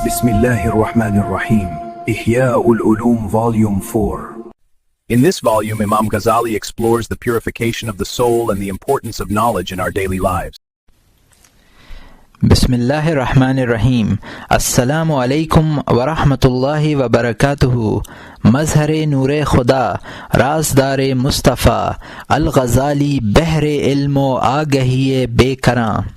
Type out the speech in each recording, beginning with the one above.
Bismillahir Rahmanir Rahim. Ihya'ul Ulum Volume 4. In this volume, Imam Ghazali explores the purification of the soul and the importance of knowledge in our daily lives. Bismillahirrahmanirrahim. Assalamu alaikum wa rahmatullahi wa barakatuhu. Mazhar-e Noor-e Khuda, Razdar-e Mustafa, Al-Ghazali Behr-e Ilm o Agahi-e Bekaran.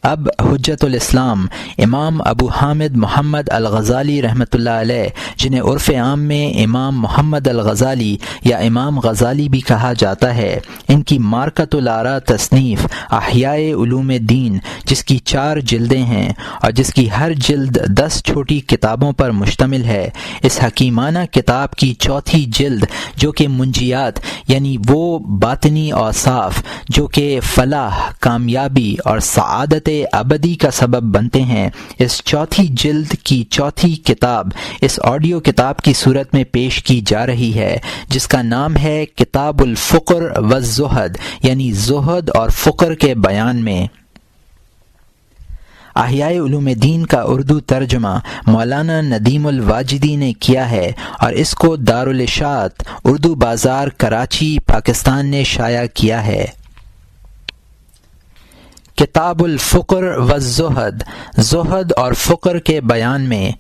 اب حجت الاسلام امام ابو حامد محمد الغزالی رحمۃ اللہ علیہ، جنہیں عرف عام میں امام محمد الغزالی یا امام غزالی بھی کہا جاتا ہے، ان کی مارکۃ الآراء تصنیف احیاء علوم دین، جس کی 4 جلدیں ہیں اور جس کی ہر جلد 10 چھوٹی کتابوں پر مشتمل ہے، اس حکیمانہ کتاب کی 4تھی جلد، جو کہ منجیات یعنی وہ باطنی اوصاف جو کہ فلاح، کامیابی اور سعادت ابدی کا سبب بنتے ہیں، اس 4تھی جلد کی 4تھی کتاب اس آڈیو کتاب کی صورت میں پیش کی جا رہی ہے، جس کا نام ہے کتاب الفقر والزہد، یعنی زہد اور فقر کے بیان میں۔ احیاء علوم دین کا اردو ترجمہ مولانا ندیم الواجدی نے کیا ہے اور اس کو دارالاشاعت اردو بازار کراچی پاکستان نے شائع کیا ہے۔ کتاب الفقر والزہد، زہد اور فقر کے بیان میں۔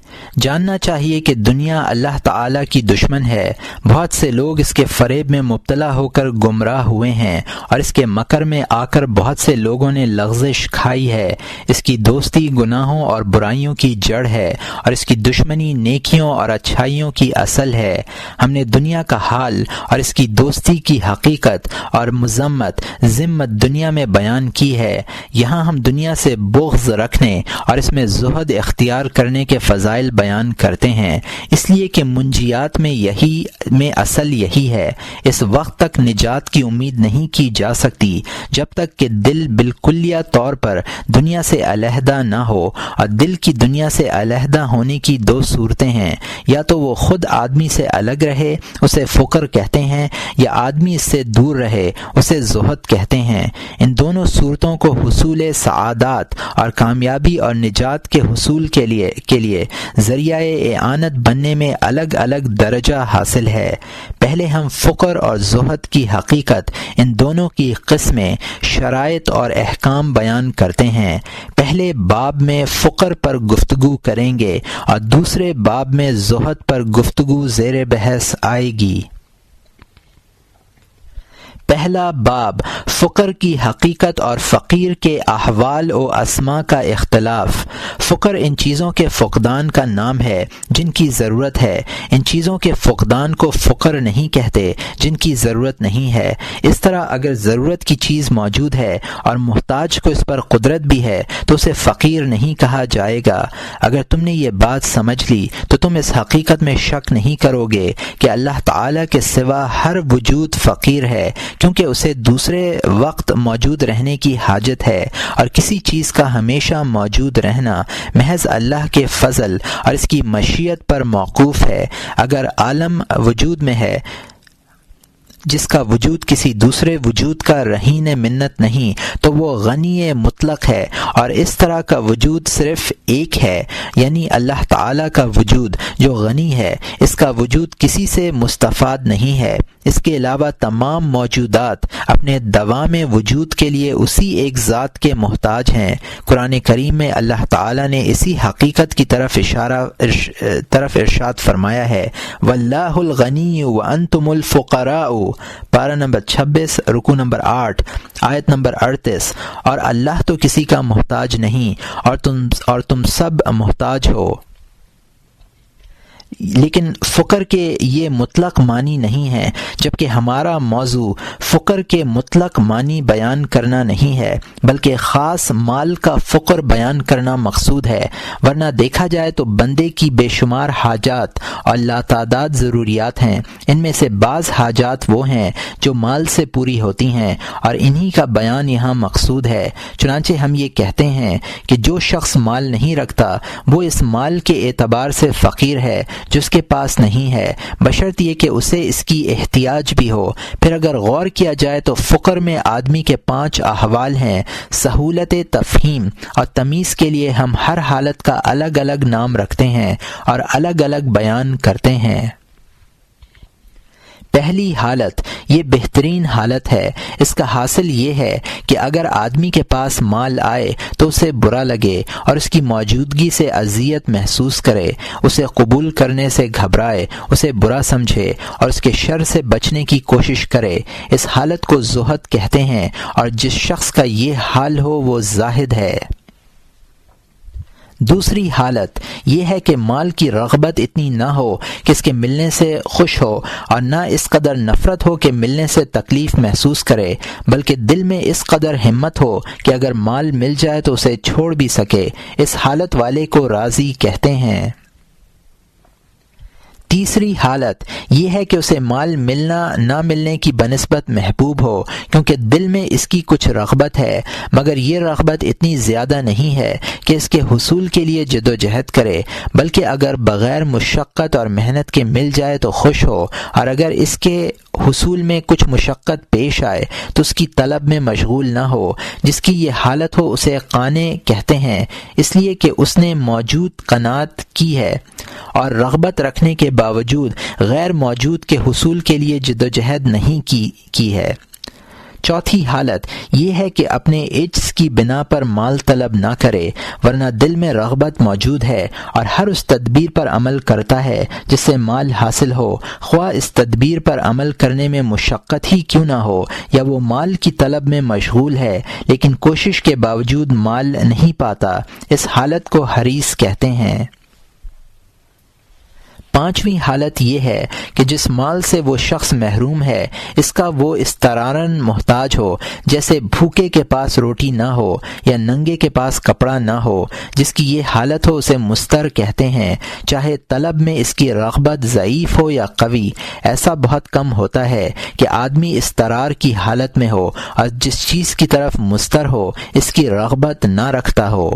جاننا چاہیے کہ دنیا اللہ تعالیٰ کی دشمن ہے، بہت سے لوگ اس کے فریب میں مبتلا ہو کر گمراہ ہوئے ہیں اور اس کے مکر میں آ کر بہت سے لوگوں نے لغزش کھائی ہے۔ اس کی دوستی گناہوں اور برائیوں کی جڑ ہے اور اس کی دشمنی نیکیوں اور اچھائیوں کی اصل ہے۔ ہم نے دنیا کا حال اور اس کی دوستی کی حقیقت اور مذمت ذمت دنیا میں بیان کی ہے۔ یہاں ہم دنیا سے بغض رکھنے اور اس میں زہد اختیار کرنے کے فضائل بیان کرتے ہیں، اس لیے کہ منجیات میں اصل یہی ہے۔ اس وقت تک نجات کی امید نہیں کی جا سکتی جب تک کہ دل بالکلیہ طور پر دنیا سے علیحدہ نہ ہو، اور دل کی دنیا سے علیحدہ ہونے کی 2 صورتیں ہیں، یا تو وہ خود آدمی سے الگ رہے، اسے فقر کہتے ہیں، یا آدمی اس سے دور رہے، اسے زہد کہتے ہیں۔ ان دونوں صورتوں کو حصول سعادات اور کامیابی اور نجات کے حصول کے لیے ذریعہ اعانت بننے میں الگ الگ درجہ حاصل ہے۔ پہلے ہم فقر اور زہد کی حقیقت، ان دونوں کی قسمیں، شرائط اور احکام بیان کرتے ہیں۔ پہلے باب میں فقر پر گفتگو کریں گے اور دوسرے باب میں زہد پر گفتگو زیر بحث آئے گی۔ پہلا باب، فقر کی حقیقت اور فقیر کے احوال و اسما کا اختلاف۔ فقر ان چیزوں کے فقدان کا نام ہے جن کی ضرورت ہے، ان چیزوں کے فقدان کو فقر نہیں کہتے جن کی ضرورت نہیں ہے۔ اس طرح اگر ضرورت کی چیز موجود ہے اور محتاج کو اس پر قدرت بھی ہے تو اسے فقیر نہیں کہا جائے گا۔ اگر تم نے یہ بات سمجھ لی تو تم اس حقیقت میں شک نہیں کرو گے کہ اللہ تعالیٰ کے سوا ہر وجود فقیر ہے، کیونکہ اسے دوسرے وقت موجود رہنے کی حاجت ہے، اور کسی چیز کا ہمیشہ موجود رہنا محض اللہ کے فضل اور اس کی مشیت پر موقوف ہے۔ اگر عالم وجود میں ہے جس کا وجود کسی دوسرے وجود کا رہین منت نہیں، تو وہ غنی مطلق ہے، اور اس طرح کا وجود صرف ایک ہے، یعنی اللہ تعالیٰ کا وجود جو غنی ہے، اس کا وجود کسی سے مستفاد نہیں ہے۔ اس کے علاوہ تمام موجودات اپنے دوام وجود کے لیے اسی ایک ذات کے محتاج ہیں۔ قرآن کریم میں اللہ تعالیٰ نے اسی حقیقت کی طرف ارشاد فرمایا ہے، واللہ الغنی وانتم الفقراء، پارہ نمبر 26 رکوع نمبر 8 آیت نمبر 38، اور اللہ تو کسی کا محتاج نہیں اور تم سب محتاج ہو۔ لیکن فقر کے یہ مطلق معنی نہیں ہے، جبکہ ہمارا موضوع فقر کے مطلق معنی بیان کرنا نہیں ہے، بلکہ خاص مال کا فقر بیان کرنا مقصود ہے۔ ورنہ دیکھا جائے تو بندے کی بے شمار حاجات اور لاتعداد ضروریات ہیں، ان میں سے بعض حاجات وہ ہیں جو مال سے پوری ہوتی ہیں، اور انہی کا بیان یہاں مقصود ہے۔ چنانچہ ہم یہ کہتے ہیں کہ جو شخص مال نہیں رکھتا وہ اس مال کے اعتبار سے فقیر ہے، جو اس کے پاس نہیں ہے، بشرط یہ کہ اسے اس کی احتیاج بھی ہو۔ پھر اگر غور کیا جائے تو فقر میں آدمی کے 5 احوال ہیں۔ سہولت تفہیم اور تمیز کے لیے ہم ہر حالت کا الگ الگ نام رکھتے ہیں اور الگ الگ بیان کرتے ہیں۔ پہلی حالت یہ بہترین حالت ہے۔ اس کا حاصل یہ ہے کہ اگر آدمی کے پاس مال آئے تو اسے برا لگے اور اس کی موجودگی سے اذیت محسوس کرے، اسے قبول کرنے سے گھبرائے، اسے برا سمجھے اور اس کے شر سے بچنے کی کوشش کرے۔ اس حالت کو زہد کہتے ہیں، اور جس شخص کا یہ حال ہو وہ زاہد ہے۔ دوسری حالت یہ ہے کہ مال کی رغبت اتنی نہ ہو کہ اس کے ملنے سے خوش ہو، اور نہ اس قدر نفرت ہو کہ ملنے سے تکلیف محسوس کرے، بلکہ دل میں اس قدر ہمت ہو کہ اگر مال مل جائے تو اسے چھوڑ بھی سکے۔ اس حالت والے کو راضی کہتے ہیں۔ تیسری حالت یہ ہے کہ اسے مال ملنا نہ ملنے کی بنسبت محبوب ہو، کیونکہ دل میں اس کی کچھ رغبت ہے، مگر یہ رغبت اتنی زیادہ نہیں ہے کہ اس کے حصول کے لیے جد و جہد کرے، بلکہ اگر بغیر مشقت اور محنت کے مل جائے تو خوش ہو، اور اگر اس کے حصول میں کچھ مشقت پیش آئے تو اس کی طلب میں مشغول نہ ہو۔ جس کی یہ حالت ہو اسے قانع کہتے ہیں، اس لیے کہ اس نے موجود قناعت کی ہے اور رغبت رکھنے کے باوجود غیر موجود کے حصول کے لیے جد و جہد نہیں کی ہے۔ چوتھی حالت یہ ہے کہ اپنے عجز کی بنا پر مال طلب نہ کرے، ورنہ دل میں رغبت موجود ہے اور ہر اس تدبیر پر عمل کرتا ہے جس سے مال حاصل ہو، خواہ اس تدبیر پر عمل کرنے میں مشقت ہی کیوں نہ ہو، یا وہ مال کی طلب میں مشغول ہے لیکن کوشش کے باوجود مال نہیں پاتا۔ اس حالت کو حریص کہتے ہیں۔ پانچویں حالت یہ ہے کہ جس مال سے وہ شخص محروم ہے اس کا وہ اضطراراً محتاج ہو، جیسے بھوکے کے پاس روٹی نہ ہو یا ننگے کے پاس کپڑا نہ ہو۔ جس کی یہ حالت ہو اسے مستر کہتے ہیں، چاہے طلب میں اس کی رغبت ضعیف ہو یا قوی۔ ایسا بہت کم ہوتا ہے کہ آدمی اضطرار کی حالت میں ہو اور جس چیز کی طرف مستر ہو اس کی رغبت نہ رکھتا ہو۔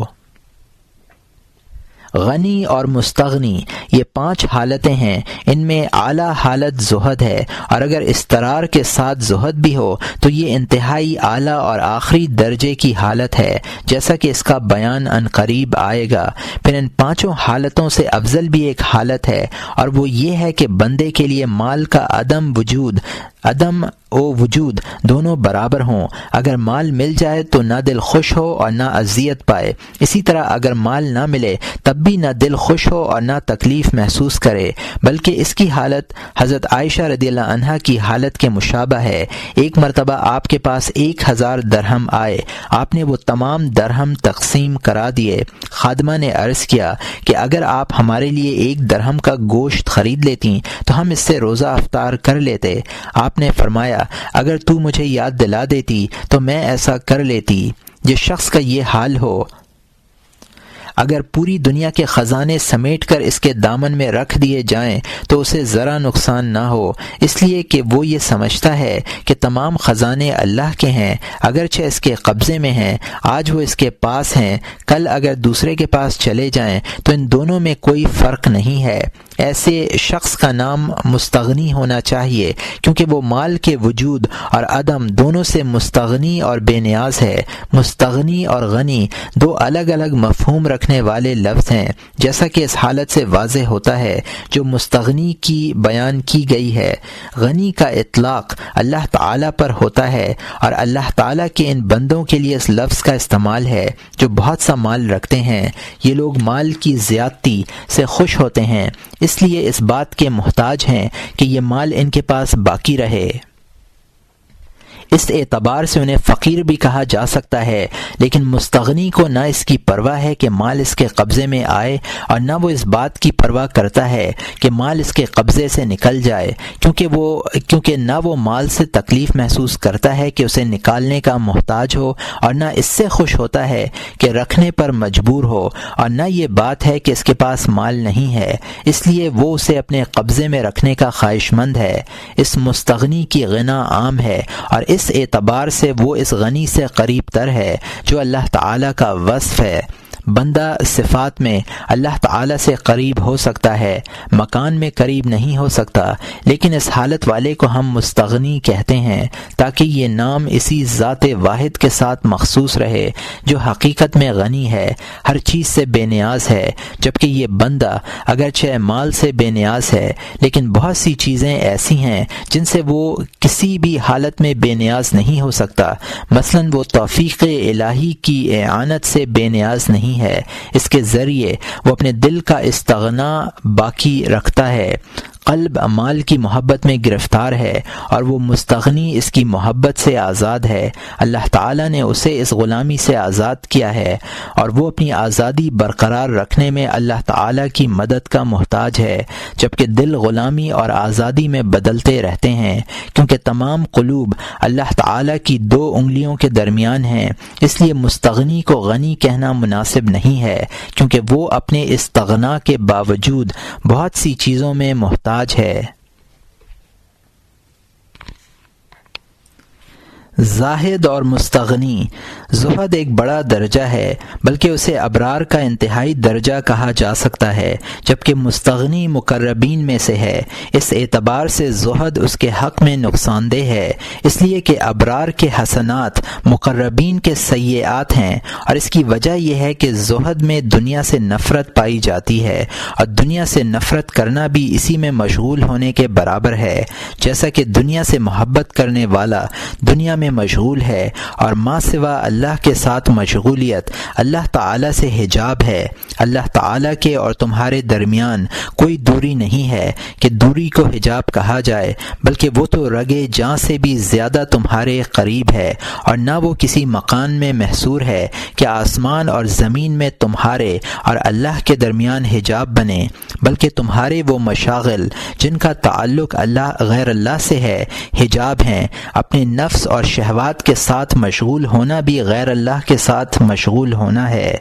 غنی اور مستغنی یہ 5 حالتیں ہیں، ان میں اعلیٰ حالت زہد ہے، اور اگر اضطرار کے ساتھ زہد بھی ہو تو یہ انتہائی اعلیٰ اور آخری درجے کی حالت ہے، جیسا کہ اس کا بیان عن قریب آئے گا۔ پھر ان 5 حالتوں سے افضل بھی ایک حالت ہے، اور وہ یہ ہے کہ بندے کے لیے مال کا عدم و وجود دونوں برابر ہوں۔ اگر مال مل جائے تو نہ دل خوش ہو اور نہ اذیت پائے، اسی طرح اگر مال نہ ملے تب بھی نہ دل خوش ہو اور نہ تکلیف محسوس کرے، بلکہ اس کی حالت حضرت عائشہ رضی اللہ عنہا کی حالت کے مشابہ ہے۔ ایک مرتبہ آپ کے پاس 1000 درہم آئے، آپ نے وہ تمام درہم تقسیم کرا دیے۔ خادمہ نے عرض کیا کہ اگر آپ ہمارے لیے 1 درہم کا گوشت خرید لیتی تو ہم اس سے روزہ افطار کر لیتے۔ آپ نے فرمایا اگر تو مجھے یاد دلا دیتی تو میں ایسا کر لیتی۔ جس شخص کا یہ حال ہو اگر پوری دنیا کے خزانے سمیٹ کر اس کے دامن میں رکھ دیے جائیں تو اسے ذرا نقصان نہ ہو، اس لیے کہ وہ یہ سمجھتا ہے کہ تمام خزانے اللہ کے ہیں، اگرچہ اس کے قبضے میں ہیں، آج وہ اس کے پاس ہیں، کل اگر دوسرے کے پاس چلے جائیں تو ان دونوں میں کوئی فرق نہیں ہے۔ ایسے شخص کا نام مستغنی ہونا چاہیے، کیونکہ وہ مال کے وجود اور عدم دونوں سے مستغنی اور بے نیاز ہے۔ مستغنی اور غنی 2 الگ الگ مفہوم رکھنے والے لفظ ہیں، جیسا کہ اس حالت سے واضح ہوتا ہے جو مستغنی کی بیان کی گئی ہے۔ غنی کا اطلاق اللہ تعالیٰ پر ہوتا ہے، اور اللہ تعالیٰ کے ان بندوں کے لیے اس لفظ کا استعمال ہے جو بہت سا مال رکھتے ہیں۔ یہ لوگ مال کی زیادتی سے خوش ہوتے ہیں، اس لیے اس بات کے محتاج ہیں کہ یہ مال ان کے پاس باقی رہے۔ اس اعتبار سے انہیں فقیر بھی کہا جا سکتا ہے، لیکن مستغنی کو نہ اس کی پرواہ ہے کہ مال اس کے قبضے میں آئے، اور نہ وہ اس بات کی پرواہ کرتا ہے کہ مال اس کے قبضے سے نکل جائے، کیونکہ نہ وہ مال سے تکلیف محسوس کرتا ہے کہ اسے نکالنے کا محتاج ہو، اور نہ اس سے خوش ہوتا ہے کہ رکھنے پر مجبور ہو، اور نہ یہ بات ہے کہ اس کے پاس مال نہیں ہے، اس لیے وہ اسے اپنے قبضے میں رکھنے کا خواہش مند ہے۔ اس مستغنی کی غنا عام ہے، اور اس اعتبار سے وہ اس غنی سے قریب تر ہے جو اللہ تعالیٰ کا وصف ہے۔ بندہ صفات میں اللہ تعالی سے قریب ہو سکتا ہے، مکان میں قریب نہیں ہو سکتا، لیکن اس حالت والے کو ہم مستغنی کہتے ہیں تاکہ یہ نام اسی ذات واحد کے ساتھ مخصوص رہے جو حقیقت میں غنی ہے، ہر چیز سے بے نیاز ہے، جبکہ یہ بندہ اگرچہ مال سے بے نیاز ہے لیکن بہت سی چیزیں ایسی ہیں جن سے وہ کسی بھی حالت میں بے نیاز نہیں ہو سکتا۔ مثلاً وہ توفیق الہی کی اعانت سے بے نیاز نہیں ہے، اس کے ذریعے وہ اپنے دل کا استغنا باقی رکھتا ہے۔ قلب مال کی محبت میں گرفتار ہے اور وہ مستغنی اس کی محبت سے آزاد ہے۔ اللہ تعالیٰ نے اسے اس غلامی سے آزاد کیا ہے اور وہ اپنی آزادی برقرار رکھنے میں اللہ تعالیٰ کی مدد کا محتاج ہے، جبکہ دل غلامی اور آزادی میں بدلتے رہتے ہیں، کیونکہ تمام قلوب اللہ تعالیٰ کی 2 انگلیوں کے درمیان ہیں۔ اس لیے مستغنی کو غنی کہنا مناسب نہیں ہے، کیونکہ وہ اپنے استغنا کے باوجود بہت سی چیزوں میں محتاج ہے۔ زاہد اور مستغنی، زہد ایک بڑا درجہ ہے، بلکہ اسے ابرار کا انتہائی درجہ کہا جا سکتا ہے، جبکہ مستغنی مقربین میں سے ہے۔ اس اعتبار سے زہد اس کے حق میں نقصان دہ ہے، اس لیے کہ ابرار کے حسنات مقربین کے سیئات ہیں، اور اس کی وجہ یہ ہے کہ زہد میں دنیا سے نفرت پائی جاتی ہے، اور دنیا سے نفرت کرنا بھی اسی میں مشغول ہونے کے برابر ہے، جیسا کہ دنیا سے محبت کرنے والا دنیا میں مشغول ہے، اور ما سوا اللہ کے ساتھ مشغولیت اللہ تعالی سے حجاب ہے۔ اللہ تعالی کے اور تمہارے درمیان کوئی دوری نہیں ہے کہ دوری کو حجاب کہا جائے، بلکہ وہ تو رگے جاں سے بھی زیادہ تمہارے قریب ہے، اور نہ وہ کسی مکان میں محصور ہے کہ آسمان اور زمین میں تمہارے اور اللہ کے درمیان حجاب بنے، بلکہ تمہارے وہ مشاغل جن کا تعلق اللہ غیر اللہ سے ہے حجاب ہیں۔ اپنے نفس اور شہوات کے ساتھ مشغول ہونا بھی غیر اللہ کے ساتھ مشغول ہونا ہے،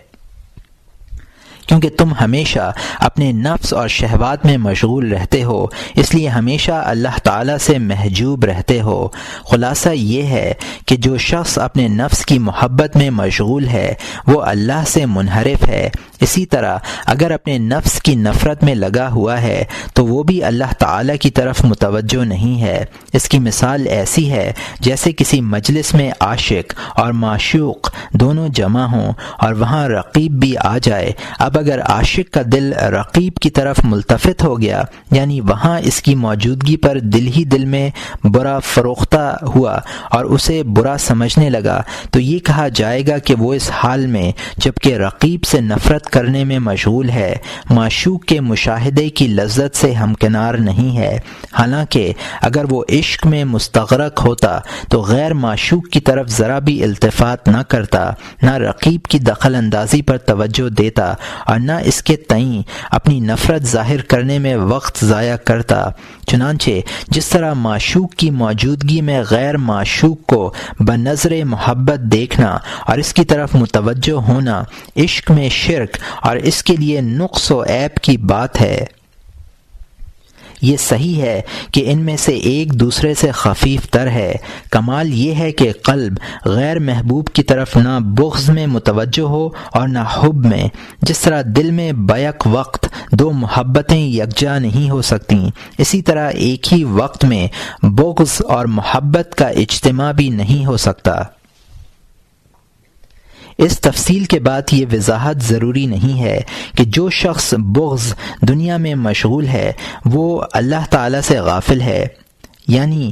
کیونکہ تم ہمیشہ اپنے نفس اور شہوات میں مشغول رہتے ہو، اس لیے ہمیشہ اللہ تعالیٰ سے محجوب رہتے ہو۔ خلاصہ یہ ہے کہ جو شخص اپنے نفس کی محبت میں مشغول ہے وہ اللہ سے منحرف ہے۔ اسی طرح اگر اپنے نفس کی نفرت میں لگا ہوا ہے تو وہ بھی اللہ تعالیٰ کی طرف متوجہ نہیں ہے۔ اس کی مثال ایسی ہے جیسے کسی مجلس میں عاشق اور معشوق دونوں جمع ہوں اور وہاں رقیب بھی آ جائے۔ اب اگر عاشق کا دل رقیب کی طرف ملتفت ہو گیا، یعنی وہاں اس کی موجودگی پر دل ہی دل میں برا فروختہ ہوا اور اسے برا سمجھنے لگا، تو یہ کہا جائے گا کہ وہ اس حال میں جبکہ رقیب سے نفرت کرنے میں مشغول ہے، معشوق کے مشاہدے کی لذت سے ہمکنار نہیں ہے۔ حالانکہ اگر وہ عشق میں مستغرق ہوتا تو غیر معشوق کی طرف ذرا بھی التفات نہ کرتا، نہ رقیب کی دخل اندازی پر توجہ دیتا اور نہ اس کے تئیں اپنی نفرت ظاہر کرنے میں وقت ضائع کرتا۔ چنانچہ جس طرح معشوق کی موجودگی میں غیر معشوق کو بنظر محبت دیکھنا اور اس کی طرف متوجہ ہونا عشق میں شرک اور اس کے لیے نقص و عیب کی بات ہے۔ یہ صحیح ہے کہ ان میں سے ایک دوسرے سے خفیف تر ہے۔ کمال یہ ہے کہ قلب غیر محبوب کی طرف نہ بغض میں متوجہ ہو اور نہ حب میں۔ جس طرح دل میں بیک وقت 2 محبتیں یکجا نہیں ہو سکتیں، اسی طرح ایک ہی وقت میں بغض اور محبت کا اجتماع بھی نہیں ہو سکتا۔ اس تفصیل کے بعد یہ وضاحت ضروری نہیں ہے کہ جو شخص بغض دنیا میں مشغول ہے وہ اللہ تعالیٰ سے غافل ہے، یعنی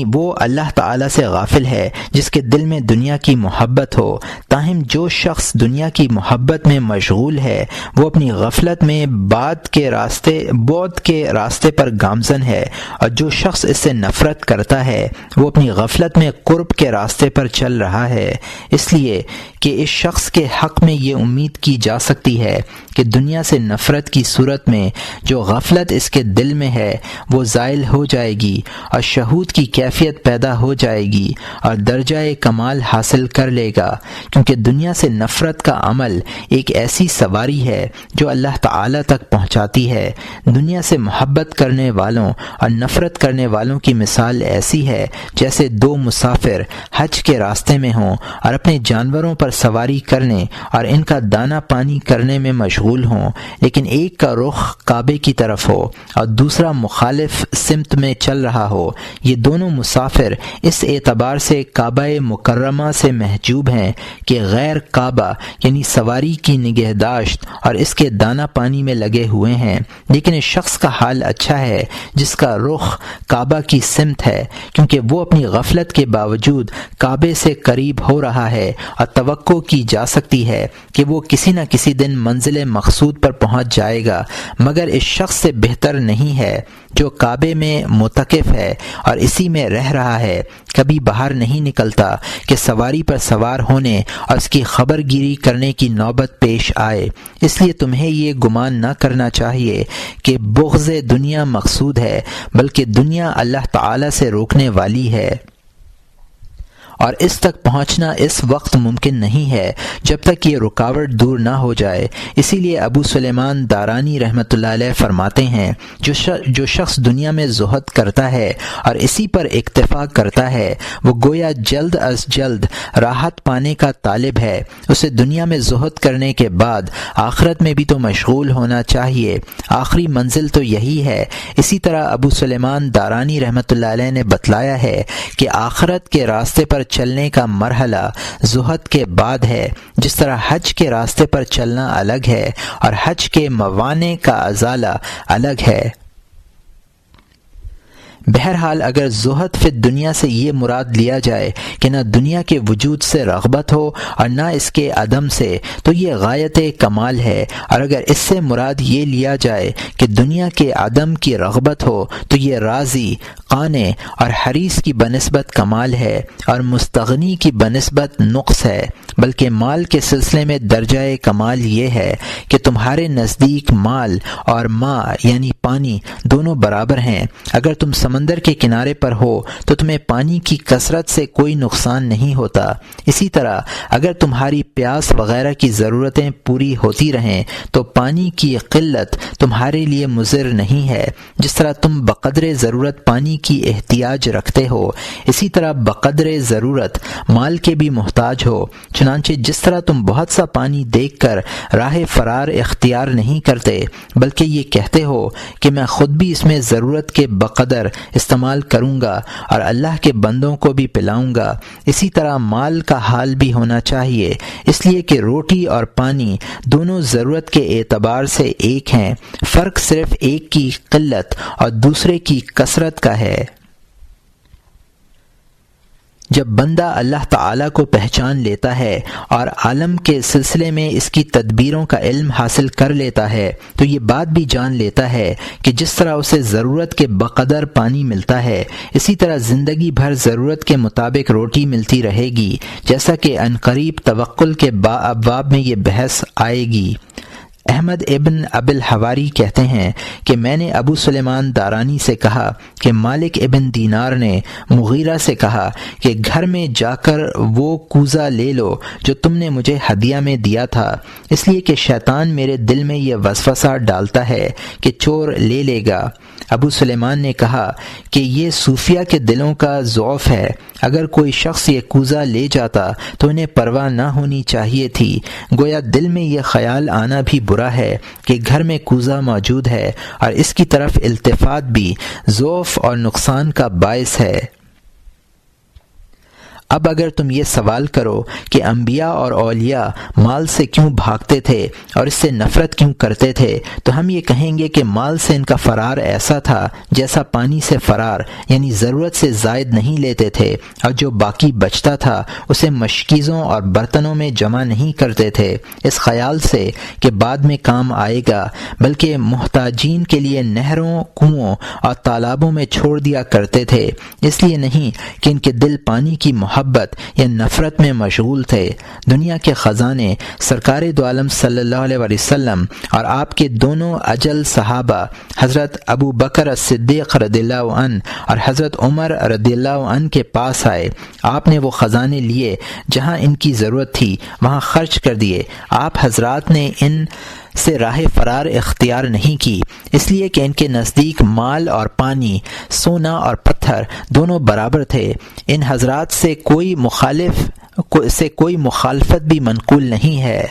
وہ اللہ تعالیٰ سے غافل ہے جس کے دل میں دنیا کی محبت ہو۔ تاہم جو شخص دنیا کی محبت میں مشغول ہے وہ اپنی غفلت میں بعد کے راستے پر گامزن ہے، اور جو شخص اس سے نفرت کرتا ہے وہ اپنی غفلت میں قرب کے راستے پر چل رہا ہے۔ اس لیے کہ اس شخص کے حق میں یہ امید کی جا سکتی ہے کہ دنیا سے نفرت کی صورت میں جو غفلت اس کے دل میں ہے وہ زائل ہو جائے گی اور شہود کی کیفیت پیدا ہو جائے گی اور درجہ کمال حاصل کر لے گا، کیونکہ دنیا سے نفرت کا عمل ایک ایسی سواری ہے جو اللہ تعالی تک پہنچاتی ہے۔ دنیا سے محبت کرنے والوں اور نفرت کرنے والوں کی مثال ایسی ہے جیسے 2 مسافر حج کے راستے میں ہوں اور اپنے جانوروں پر سواری کرنے اور ان کا دانہ پانی کرنے میں مشغول ہوں، لیکن ایک کا رخ کعبے کی طرف ہو اور دوسرا مخالف سمت میں چل رہا ہو، یہ دونوں مسافر اس اعتبار سے کعبہ مکرمہ سے محجوب ہیں کہ غیر کعبہ یعنی سواری کی نگہداشت اور اس کے دانہ پانی میں لگے ہوئے ہیں، لیکن اس شخص کا حال اچھا ہے جس کا رخ کعبہ کی سمت ہے، کیونکہ وہ اپنی غفلت کے باوجود کعبے سے قریب ہو رہا ہے اور توقع کی جا سکتی ہے کہ وہ کسی نہ کسی دن منزل مقصود پر پہنچ جائے گا، مگر اس شخص سے بہتر نہیں ہے جو کعبے میں معتکف ہے اور اسی میں رہ رہا ہے، کبھی باہر نہیں نکلتا کہ سواری پر سوار ہونے اور اس کی خبر گیری کرنے کی نوبت پیش آئے۔ اس لیے تمہیں یہ گمان نہ کرنا چاہیے کہ بغض دنیا مقصود ہے، بلکہ دنیا اللہ تعالی سے روکنے والی ہے، اور اس تک پہنچنا اس وقت ممکن نہیں ہے جب تک یہ رکاوٹ دور نہ ہو جائے۔ اسی لیے ابو سلیمان دارانی رحمۃ اللہ علیہ فرماتے ہیں، جو شخص دنیا میں زہد کرتا ہے اور اسی پر اکتفا کرتا ہے، وہ گویا جلد از جلد راحت پانے کا طالب ہے۔ اسے دنیا میں زہد کرنے کے بعد آخرت میں بھی تو مشغول ہونا چاہیے، آخری منزل تو یہی ہے۔ اسی طرح ابو سلیمان دارانی رحمۃ اللہ علیہ نے بتلایا ہے کہ آخرت کے راستے پر چلنے کا مرحلہ زہد کے بعد ہے، جس طرح حج کے راستے پر چلنا الگ ہے اور حج کے موانع کا ازالہ الگ ہے۔ بہرحال اگر زہد فی دنیا سے یہ مراد لیا جائے کہ نہ دنیا کے وجود سے رغبت ہو اور نہ اس کے عدم سے، تو یہ غایت کمال ہے، اور اگر اس سے مراد یہ لیا جائے کہ دنیا کے عدم کی رغبت ہو تو یہ راضی، قانع اور حریص کی بنسبت کمال ہے اور مستغنی کی بنسبت نقص ہے۔ بلکہ مال کے سلسلے میں درجہ کمال یہ ہے کہ تمہارے نزدیک مال اور ماء یعنی پانی دونوں برابر ہیں۔ اگر تم سمندر کے کنارے پر ہو تو تمہیں پانی کی کثرت سے کوئی نقصان نہیں ہوتا۔ اسی طرح اگر تمہاری پیاس وغیرہ کی ضرورتیں پوری ہوتی رہیں تو پانی کی قلت تمہارے لیے مضر نہیں ہے۔ جس طرح تم بقدر ضرورت پانی کی احتیاج رکھتے ہو، اسی طرح بقدر ضرورت مال کے بھی محتاج ہو۔ چنانچہ جس طرح تم بہت سا پانی دیکھ کر راہ فرار اختیار نہیں کرتے، بلکہ یہ کہتے ہو کہ میں خود بھی اس میں ضرورت کے بقدر استعمال کروں گا اور اللہ کے بندوں کو بھی پلاؤں گا، اسی طرح مال کا حال بھی ہونا چاہیے، اس لیے کہ روٹی اور پانی دونوں ضرورت کے اعتبار سے ایک ہیں، فرق صرف ایک کی قلت اور دوسرے کی کثرت کا ہے۔ جب بندہ اللہ تعالیٰ کو پہچان لیتا ہے اور عالم کے سلسلے میں اس کی تدبیروں کا علم حاصل کر لیتا ہے تو یہ بات بھی جان لیتا ہے کہ جس طرح اسے ضرورت کے بقدر پانی ملتا ہے، اسی طرح زندگی بھر ضرورت کے مطابق روٹی ملتی رہے گی، جیسا کہ عنقریب توکل کے ابواب میں یہ بحث آئے گی۔ احمد ابن ابی الحواری کہتے ہیں کہ میں نے ابو سلیمان دارانی سے کہا کہ مالک ابن دینار نے مغیرہ سے کہا کہ گھر میں جا کر وہ کوزہ لے لو جو تم نے مجھے ہدیہ میں دیا تھا، اس لیے کہ شیطان میرے دل میں یہ وسوسہ ڈالتا ہے کہ چور لے لے گا۔ ابو سلیمان نے کہا کہ یہ صوفیہ کے دلوں کا ضعف ہے، اگر کوئی شخص یہ کوزہ لے جاتا تو انہیں پرواہ نہ ہونی چاہیے تھی، گویا دل میں یہ خیال آنا بھی برا ہے کہ گھر میں کوزہ موجود ہے، اور اس کی طرف التفات بھی ضعف اور نقصان کا باعث ہے۔ اب اگر تم یہ سوال کرو کہ انبیاء اور اولیاء مال سے کیوں بھاگتے تھے اور اس سے نفرت کیوں کرتے تھے، تو ہم یہ کہیں گے کہ مال سے ان کا فرار ایسا تھا جیسا پانی سے فرار، یعنی ضرورت سے زائد نہیں لیتے تھے، اور جو باقی بچتا تھا اسے مشکیزوں اور برتنوں میں جمع نہیں کرتے تھے اس خیال سے کہ بعد میں کام آئے گا، بلکہ محتاجین کے لیے نہروں، کنووں اور تالابوں میں چھوڑ دیا کرتے تھے، اس لیے نہیں کہ ان کے دل پانی کی محبت یا نفرت میں مشغول تھے۔ دنیا کے خزانے سرکار دو عالم صلی اللہ علیہ وسلم اور آپ کے دونوں اجل صحابہ حضرت ابو بکر الصدیق رضی اللہ عنہ اور حضرت عمر رضی اللہ عنہ کے پاس آئے۔ آپ نے وہ خزانے لیے، جہاں ان کی ضرورت تھی وہاں خرچ کر دیے۔ آپ حضرات نے ان سے راہ فرار اختیار نہیں کی، اس لیے کہ ان کے نزدیک مال اور پانی، سونا اور پتھر دونوں برابر تھے۔ ان حضرات سے کوئی مخالفت بھی منقول نہیں ہے۔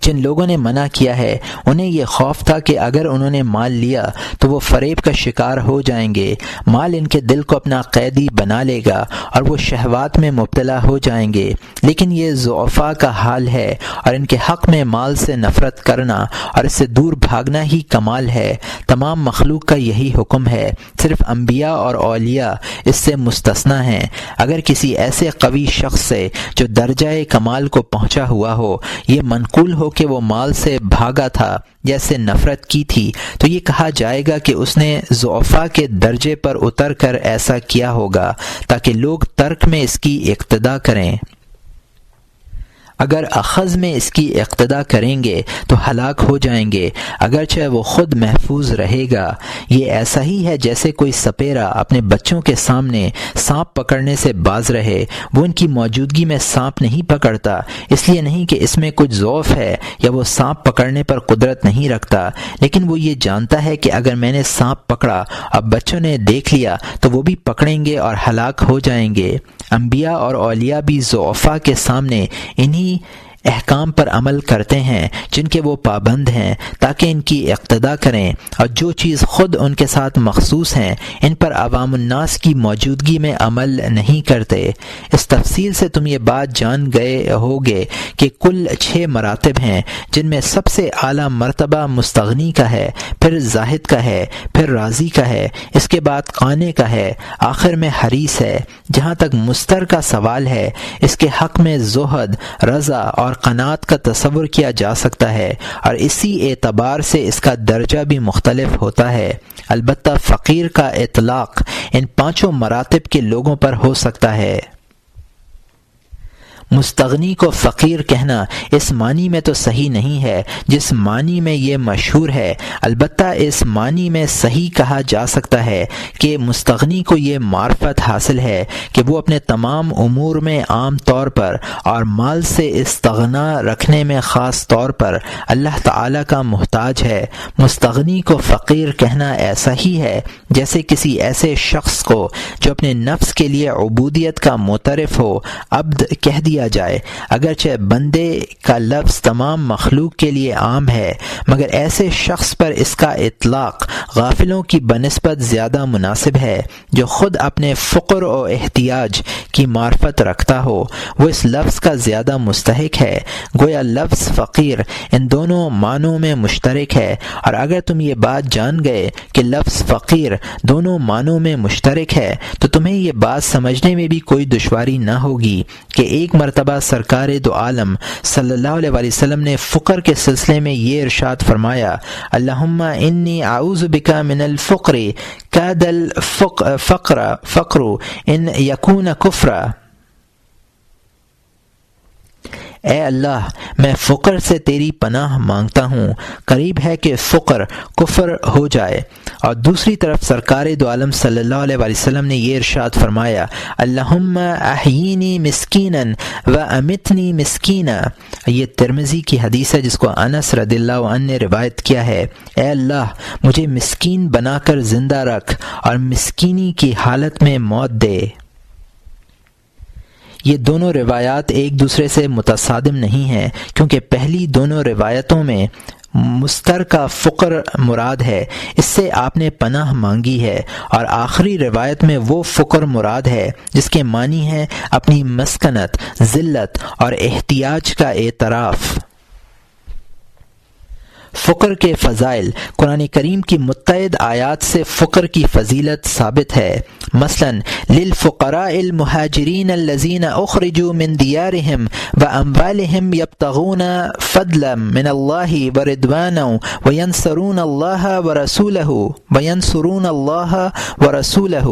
جن لوگوں نے منع کیا ہے انہیں یہ خوف تھا کہ اگر انہوں نے مال لیا تو وہ فریب کا شکار ہو جائیں گے، مال ان کے دل کو اپنا قیدی بنا لے گا اور وہ شہوات میں مبتلا ہو جائیں گے۔ لیکن یہ ضعفاء کا حال ہے اور ان کے حق میں مال سے نفرت کرنا اور اس سے دور بھاگنا ہی کمال ہے۔ تمام مخلوق کا یہی حکم ہے، صرف انبیاء اور اولیاء اس سے مستثنی ہیں۔ اگر کسی ایسے قوی شخص سے جو درجہ کمال کو پہنچا ہوا ہو یہ منقول ہو کہ وہ مال سے بھاگا تھا یا اس سے نفرت کی تھی تو یہ کہا جائے گا کہ اس نے ضعفاء کے درجے پر اتر کر ایسا کیا ہوگا تاکہ لوگ ترک میں اس کی اقتدا کریں۔ اگر اخذ میں اس کی اقتدا کریں گے تو ہلاک ہو جائیں گے، اگرچہ وہ خود محفوظ رہے گا۔ یہ ایسا ہی ہے جیسے کوئی سپیرا اپنے بچوں کے سامنے سانپ پکڑنے سے باز رہے۔ وہ ان کی موجودگی میں سانپ نہیں پکڑتا، اس لیے نہیں کہ اس میں کچھ ضعف ہے یا وہ سانپ پکڑنے پر قدرت نہیں رکھتا، لیکن وہ یہ جانتا ہے کہ اگر میں نے سانپ پکڑا اور بچوں نے دیکھ لیا تو وہ بھی پکڑیں گے اور ہلاک ہو جائیں گے۔ انبیاء اور اولیاء بھی ضعفاء کے سامنے انہی احکام پر عمل کرتے ہیں جن کے وہ پابند ہیں تاکہ ان کی اقتدا کریں، اور جو چیز خود ان کے ساتھ مخصوص ہیں ان پر عوام الناس کی موجودگی میں عمل نہیں کرتے۔ اس تفصیل سے تم یہ بات جان گئے ہوگے کہ کل 6 مراتب ہیں جن میں سب سے اعلیٰ مرتبہ مستغنی کا ہے، پھر زاہد کا ہے، پھر راضی کا ہے، اس کے بعد قانع کا ہے، آخر میں حریص ہے۔ جہاں تک مستر کا سوال ہے اس کے حق میں زہد، رضا اور قناعت کا تصور کیا جا سکتا ہے، اور اسی اعتبار سے اس کا درجہ بھی مختلف ہوتا ہے۔ البتہ فقیر کا اطلاق ان 5 مراتب کے لوگوں پر ہو سکتا ہے۔ مستغنی کو فقیر کہنا اس معنی میں تو صحیح نہیں ہے جس معنی میں یہ مشہور ہے، البتہ اس معنی میں صحیح کہا جا سکتا ہے کہ مستغنی کو یہ معرفت حاصل ہے کہ وہ اپنے تمام امور میں عام طور پر اور مال سے استغنا رکھنے میں خاص طور پر اللہ تعالی کا محتاج ہے۔ مستغنی کو فقیر کہنا ایسا ہی ہے جیسے کسی ایسے شخص کو جو اپنے نفس کے لیے عبودیت کا معترف ہو عبد کہہ دیا جائے، اگرچہ بندے کا لفظ تمام مخلوق کے لیے عام ہے مگر ایسے شخص پر اس کا اطلاق غافلوں کی بنسبت زیادہ مناسب ہے۔ جو خود اپنے فقر و احتیاج کی معرفت رکھتا ہو وہ اس لفظ کا زیادہ مستحق ہے۔ گویا لفظ فقیر ان دونوں معنوں میں مشترک ہے، اور اگر تم یہ بات جان گئے کہ لفظ فقیر دونوں معنوں میں مشترک ہے تو تمہیں یہ بات سمجھنے میں بھی کوئی دشواری نہ ہوگی کہ ایک مرتبہ سرکار دو عالم صلی اللہ علیہ وآلہ وسلم نے فقر کے سلسلے میں یہ ارشاد فرمایا، اللہم انی اعوذ بک من الفقر کاد الفقر ان یکون کفرا۔ اے اللہ میں فقر سے تیری پناہ مانگتا ہوں، قریب ہے کہ فقر کفر ہو جائے۔ اور دوسری طرف سرکار دو عالم صلی اللہ علیہ وآلہ وسلم نے یہ ارشاد فرمایا، اللہم احیینی مسکینا و امتنی مسکینا۔ یہ ترمذی کی حدیث ہے جس کو انس رضی اللہ عنہ نے روایت کیا ہے، اے اللہ مجھے مسکین بنا کر زندہ رکھ اور مسکینی کی حالت میں موت دے۔ یہ دونوں روایات ایک دوسرے سے متصادم نہیں ہیں کیونکہ پہلی دونوں روایتوں میں مسترکہ فقر مراد ہے، اس سے آپ نے پناہ مانگی ہے، اور آخری روایت میں وہ فقر مراد ہے جس کے معنی ہے اپنی مسکنت، ذلت اور احتیاج کا اعتراف۔ فقر کے فضائل قرآن کریم کی متعدد آیات سے فقر کی فضیلت ثابت ہے۔ مثلا للفقراء المہاجرین الذین اخرجوا من دیارہم واموالہم یبتغون فضلا من اللہ ورضوانا وینصرون اللہ ورسولہ۔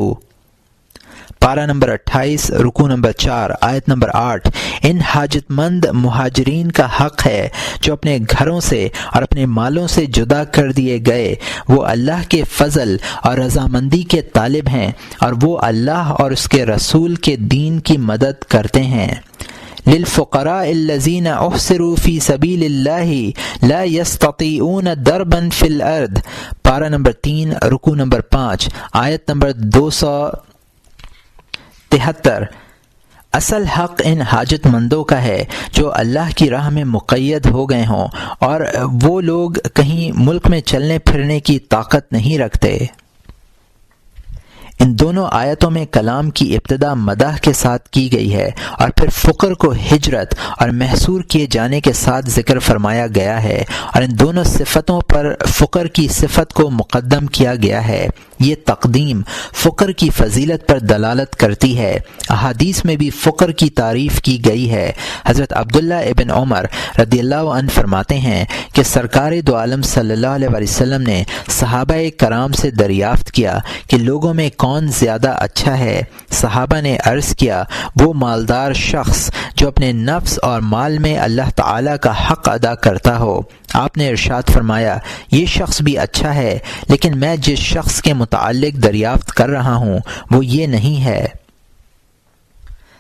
پارہ نمبر 28 رکوع نمبر 4 آیت نمبر 8۔ ان حاجت مند مہاجرین کا حق ہے جو اپنے گھروں سے اور اپنے مالوں سے جدا کر دیے گئے، وہ اللہ کے فضل اور رضامندی کے طالب ہیں اور وہ اللہ اور اس کے رسول کے دین کی مدد کرتے ہیں۔ للفقراء الذین احصروا فی سبیل اللہ لا یستطیعون ضربا فی الارض۔ پارہ نمبر 3 رکوع نمبر 5 آیت نمبر 73 اصل حق ان حاجت مندوں کا ہے جو اللہ کی راہ میں مقید ہو گئے ہوں اور وہ لوگ کہیں ملک میں چلنے پھرنے کی طاقت نہیں رکھتے۔ ان دونوں آیتوں میں کلام کی ابتدا مدح کے ساتھ کی گئی ہے اور پھر فقر کو ہجرت اور محصور کیے جانے کے ساتھ ذکر فرمایا گیا ہے، اور ان دونوں صفتوں پر فقر کی صفت کو مقدم کیا گیا ہے۔ یہ تقدیم فقر کی فضیلت پر دلالت کرتی ہے۔ احادیث میں بھی فقر کی تعریف کی گئی ہے۔ حضرت عبداللہ ابن عمر رضی اللہ عنہ فرماتے ہیں کہ سرکار دو عالم صلی اللہ علیہ وسلم نے صحابہ کرام سے دریافت کیا کہ لوگوں میں کون زیادہ اچھا ہے؟ صحابہ نے عرض کیا، وہ مالدار شخص جو اپنے نفس اور مال میں اللہ تعالی کا حق ادا کرتا ہو۔ آپ نے ارشاد فرمایا، یہ شخص بھی اچھا ہے، لیکن میں جس شخص کے متعلق دریافت کر رہا ہوں وہ یہ نہیں ہے۔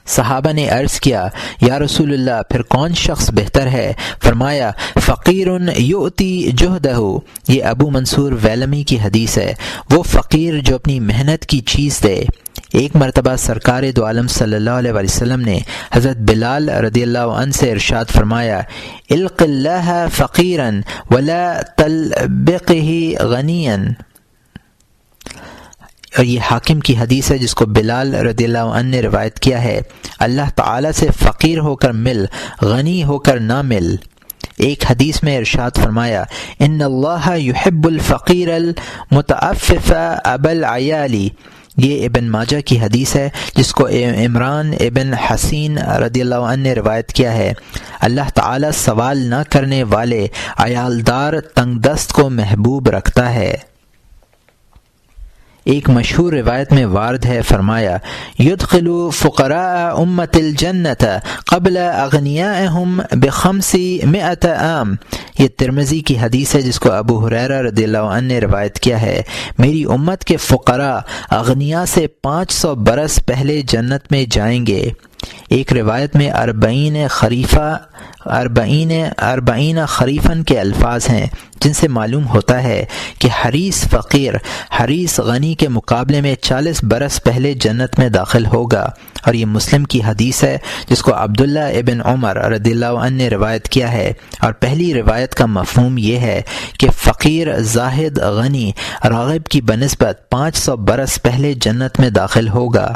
صحابہ نے عرض کیا، یا رسول اللہ، پھر کون شخص بہتر ہے؟ فرمایا، فقیر یؤتی جہدہ۔ یہ ابو منصور ویلمی کی حدیث ہے، وہ فقیر جو اپنی محنت کی چیز دے۔ ایک مرتبہ سرکار دو عالم صلی اللہ علیہ وسلم نے حضرت بلال رضی اللہ عنہ سے ارشاد فرمایا، الق اللہ فقیرا ولا تلبقہ غنیا۔ اور یہ حاکم کی حدیث ہے جس کو بلال رضی اللہ عنہ نے روایت کیا ہے، اللہ تعالی سے فقیر ہو کر مل، غنی ہو کر نہ مل۔ ایک حدیث میں ارشاد فرمایا، ان اللہ یحب الفقیر المتعفف ابا العیالی۔ یہ ابن ماجہ کی حدیث ہے جس کو عمران ابن حسین رضی اللہ عنہ نے روایت کیا ہے، اللہ تعالی سوال نہ کرنے والے عیالدار تنگ دست کو محبوب رکھتا ہے۔ ایک مشہور روایت میں وارد ہے، فرمایا، یدخل فقراء امت الجنت قبل اغنیائهم ب500 عام۔ یہ ترمذی کی حدیث ہے جس کو ابو ہریرہ رضی اللہ عنہ نے روایت کیا ہے، میری امت کے فقراء اغنیاء سے 500 برس پہلے جنت میں جائیں گے۔ ایک روایت میں 40 خریفن کے الفاظ ہیں جن سے معلوم ہوتا ہے کہ حریص فقیر حریص غنی کے مقابلے میں 40 برس پہلے جنت میں داخل ہوگا، اور یہ مسلم کی حدیث ہے جس کو عبداللہ ابن عمر رضی اللہ عنہ نے روایت کیا ہے، اور پہلی روایت کا مفہوم یہ ہے کہ فقیر زاہد غنی راغب کی بنسبت 500 برس پہلے جنت میں داخل ہوگا۔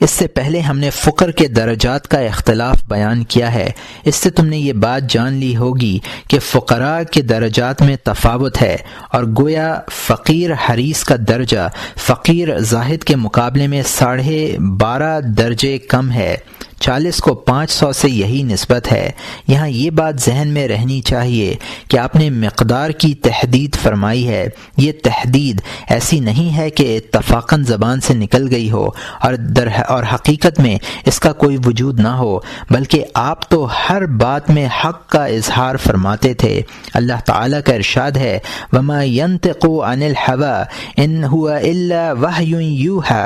اس سے پہلے ہم نے فقر کے درجات کا اختلاف بیان کیا ہے، اس سے تم نے یہ بات جان لی ہوگی کہ فقراء کے درجات میں تفاوت ہے، اور گویا فقیر حریص کا درجہ فقیر زاہد کے مقابلے میں 12.5 درجے کم ہے۔ 40 کو 500 سے یہی نسبت ہے۔ یہاں یہ بات ذہن میں رہنی چاہیے کہ آپ نے مقدار کی تحدید فرمائی ہے، یہ تحدید ایسی نہیں ہے کہ اتفاقاً زبان سے نکل گئی ہو اور حقیقت میں اس کا کوئی وجود نہ ہو، بلکہ آپ تو ہر بات میں حق کا اظہار فرماتے تھے۔ اللہ تعالیٰ کا ارشاد ہے، وما ينطق عن الهوى ان هو الا وحی یوحی،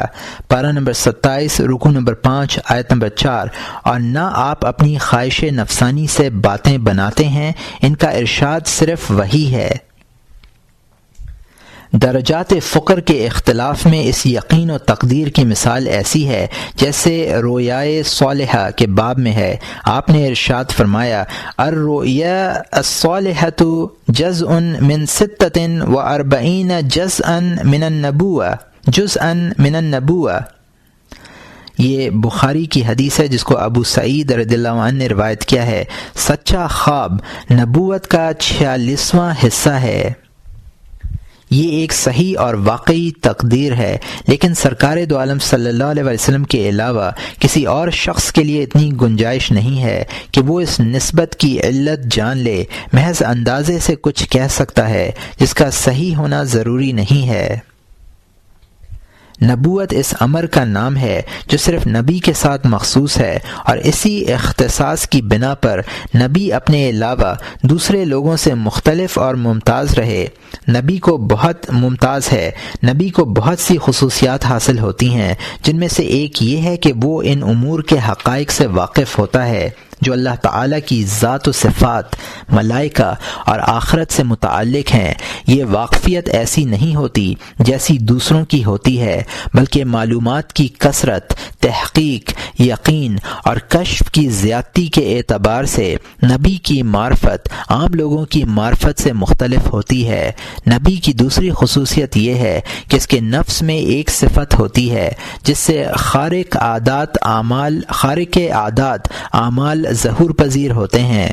پارہ نمبر 27 رکوع نمبر 5 آیت نمبر 4، اور نہ آپ اپنی خواہش نفسانی سے باتیں بناتے ہیں، ان کا ارشاد صرف وحی ہے۔ درجات فقر کے اختلاف میں اس یقین و تقدیر کی مثال ایسی ہے جیسے رویائے صالحہ کے باب میں ہے۔ آپ نے ارشاد فرمایا، الرؤیا الصالحۃ جزء من 46 جزءا من النبوہ۔ یہ بخاری کی حدیث ہے جس کو ابو سعید رضی اللہ عنہ نے روایت کیا ہے، سچا خواب نبوت کا 46واں حصہ ہے۔ یہ ایک صحیح اور واقعی تقدیر ہے، لیکن سرکار دو عالم صلی اللہ علیہ وسلم کے علاوہ کسی اور شخص کے لیے اتنی گنجائش نہیں ہے کہ وہ اس نسبت کی علت جان لے۔ محض اندازے سے کچھ کہہ سکتا ہے جس کا صحیح ہونا ضروری نہیں ہے۔ نبوت اس امر کا نام ہے جو صرف نبی کے ساتھ مخصوص ہے، اور اسی اختصاص کی بنا پر نبی اپنے علاوہ دوسرے لوگوں سے مختلف اور ممتاز رہے۔ نبی کو بہت ممتاز ہے، نبی کو بہت سی خصوصیات حاصل ہوتی ہیں، جن میں سے ایک یہ ہے کہ وہ ان امور کے حقائق سے واقف ہوتا ہے۔ جو اللہ تعالیٰ کی ذات و صفات، ملائکہ اور آخرت سے متعلق ہیں، یہ واقفیت ایسی نہیں ہوتی جیسی دوسروں کی ہوتی ہے، بلکہ معلومات کی کثرت، تحقیق، یقین اور کشف کی زیادتی کے اعتبار سے نبی کی معرفت عام لوگوں کی معرفت سے مختلف ہوتی ہے۔ نبی کی دوسری خصوصیت یہ ہے کہ اس کے نفس میں ایک صفت ہوتی ہے جس سے خارق عادات اعمال ظہور پذیر ہوتے ہیں۔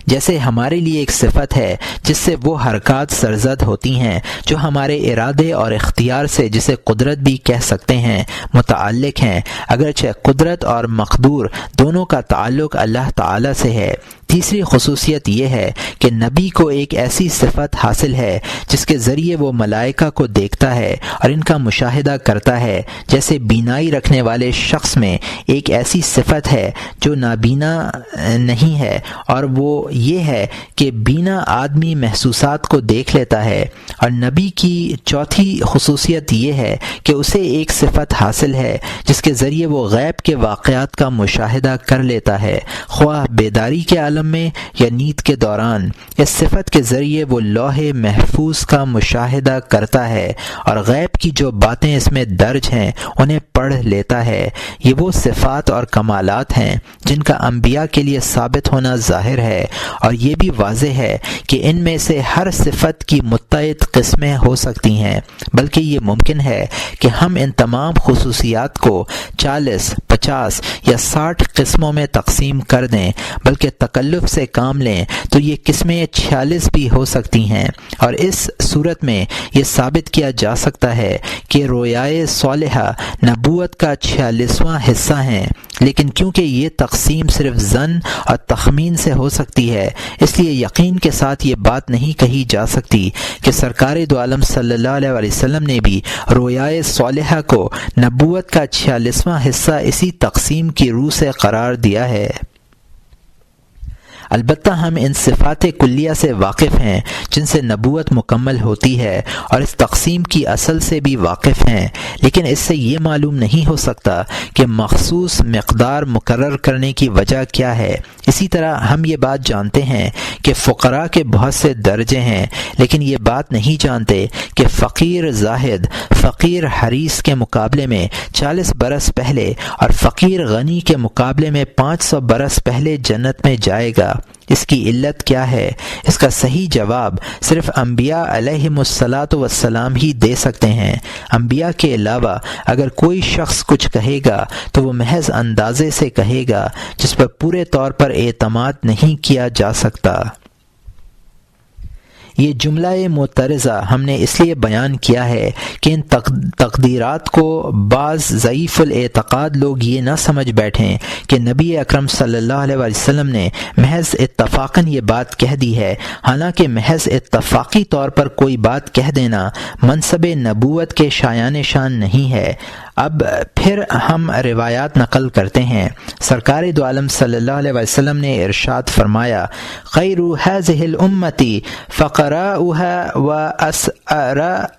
جیسے ہمارے لیے ایک صفت ہے جس سے وہ حرکات سرزد ہوتی ہیں جو ہمارے ارادے اور اختیار سے، جسے قدرت بھی کہہ سکتے ہیں، متعلق ہیں، اگرچہ قدرت اور مقدور دونوں کا تعلق اللہ تعالی سے ہے۔ تیسری خصوصیت یہ ہے کہ نبی کو ایک ایسی صفت حاصل ہے جس کے ذریعے وہ ملائکہ کو دیکھتا ہے اور ان کا مشاہدہ کرتا ہے، جیسے بینائی رکھنے والے شخص میں ایک ایسی صفت ہے جو نابینا نہیں ہے، اور وہ یہ ہے کہ بینا آدمی محسوسات کو دیکھ لیتا ہے۔ اور نبی کی چوتھی خصوصیت یہ ہے کہ اسے ایک صفت حاصل ہے جس کے ذریعے وہ غیب کے واقعات کا مشاہدہ کر لیتا ہے، خواہ بیداری کے عالم میں یا نیند کے دوران۔ اس صفت کے ذریعے وہ لوح محفوظ کا مشاہدہ کرتا ہے اور غیب کی جو باتیں اس میں درج ہیں انہیں پڑھ لیتا ہے۔ یہ وہ صفات اور کمالات ہیں جن کا انبیاء کے لیے ثابت ہونا ظاہر ہے، اور یہ بھی واضح ہے کہ ان میں سے ہر صفت کی متعدد قسمیں ہو سکتی ہیں، بلکہ یہ ممکن ہے کہ ہم ان تمام خصوصیات کو 40، 50 یا 60 قسموں میں تقسیم کر دیں، بلکہ تکلف سے کام لیں تو یہ قسمیں 46 بھی ہو سکتی ہیں، اور اس صورت میں یہ ثابت کیا جا سکتا ہے کہ رویائے صالحہ نبوت کا 46واں حصہ ہیں۔ لیکن کیونکہ یہ تقسیم صرف ظن اور تخمین سے ہو سکتی ہے، اس لیے یقین کے ساتھ یہ بات نہیں کہی جا سکتی کہ سرکار دو عالم صلی اللہ علیہ وسلم نے بھی رویائے صالحہ کو نبوت کا 46واں حصہ اسی تقسیم کی روح سے قرار دیا ہے۔ البتہ ہم ان صفات کلیہ سے واقف ہیں جن سے نبوت مکمل ہوتی ہے، اور اس تقسیم کی اصل سے بھی واقف ہیں، لیکن اس سے یہ معلوم نہیں ہو سکتا کہ مخصوص مقدار مقرر کرنے کی وجہ کیا ہے۔ اسی طرح ہم یہ بات جانتے ہیں کہ فقراء کے بہت سے درجے ہیں، لیکن یہ بات نہیں جانتے کہ فقیر زاہد فقیر حریص کے مقابلے میں 40 برس پہلے اور فقیر غنی کے مقابلے میں 500 برس پہلے جنت میں جائے گا۔ اس کی علت کیا ہے؟ اس کا صحیح جواب صرف انبیاء علیہم الصلاۃ والسلام ہی دے سکتے ہیں۔ انبیاء کے علاوہ اگر کوئی شخص کچھ کہے گا تو وہ محض اندازے سے کہے گا جس پر پورے طور پر اعتماد نہیں کیا جا سکتا۔ یہ جملہ معترضہ ہم نے اس لیے بیان کیا ہے کہ ان تقدیرات کو بعض ضعیف الاعتقاد لوگ یہ نہ سمجھ بیٹھیں کہ نبی اکرم صلی اللہ علیہ وسلم نے محض اتفاقاً یہ بات کہہ دی ہے، حالانکہ محض اتفاقی طور پر کوئی بات کہہ دینا منصب نبوت کے شایان شان نہیں ہے۔ اب پھر ہم روایات نقل کرتے ہیں۔ سرکار دو عالم صلی اللہ علیہ وسلم نے ارشاد فرمایا، خیر هذه الامتی فقراؤها واسراؤها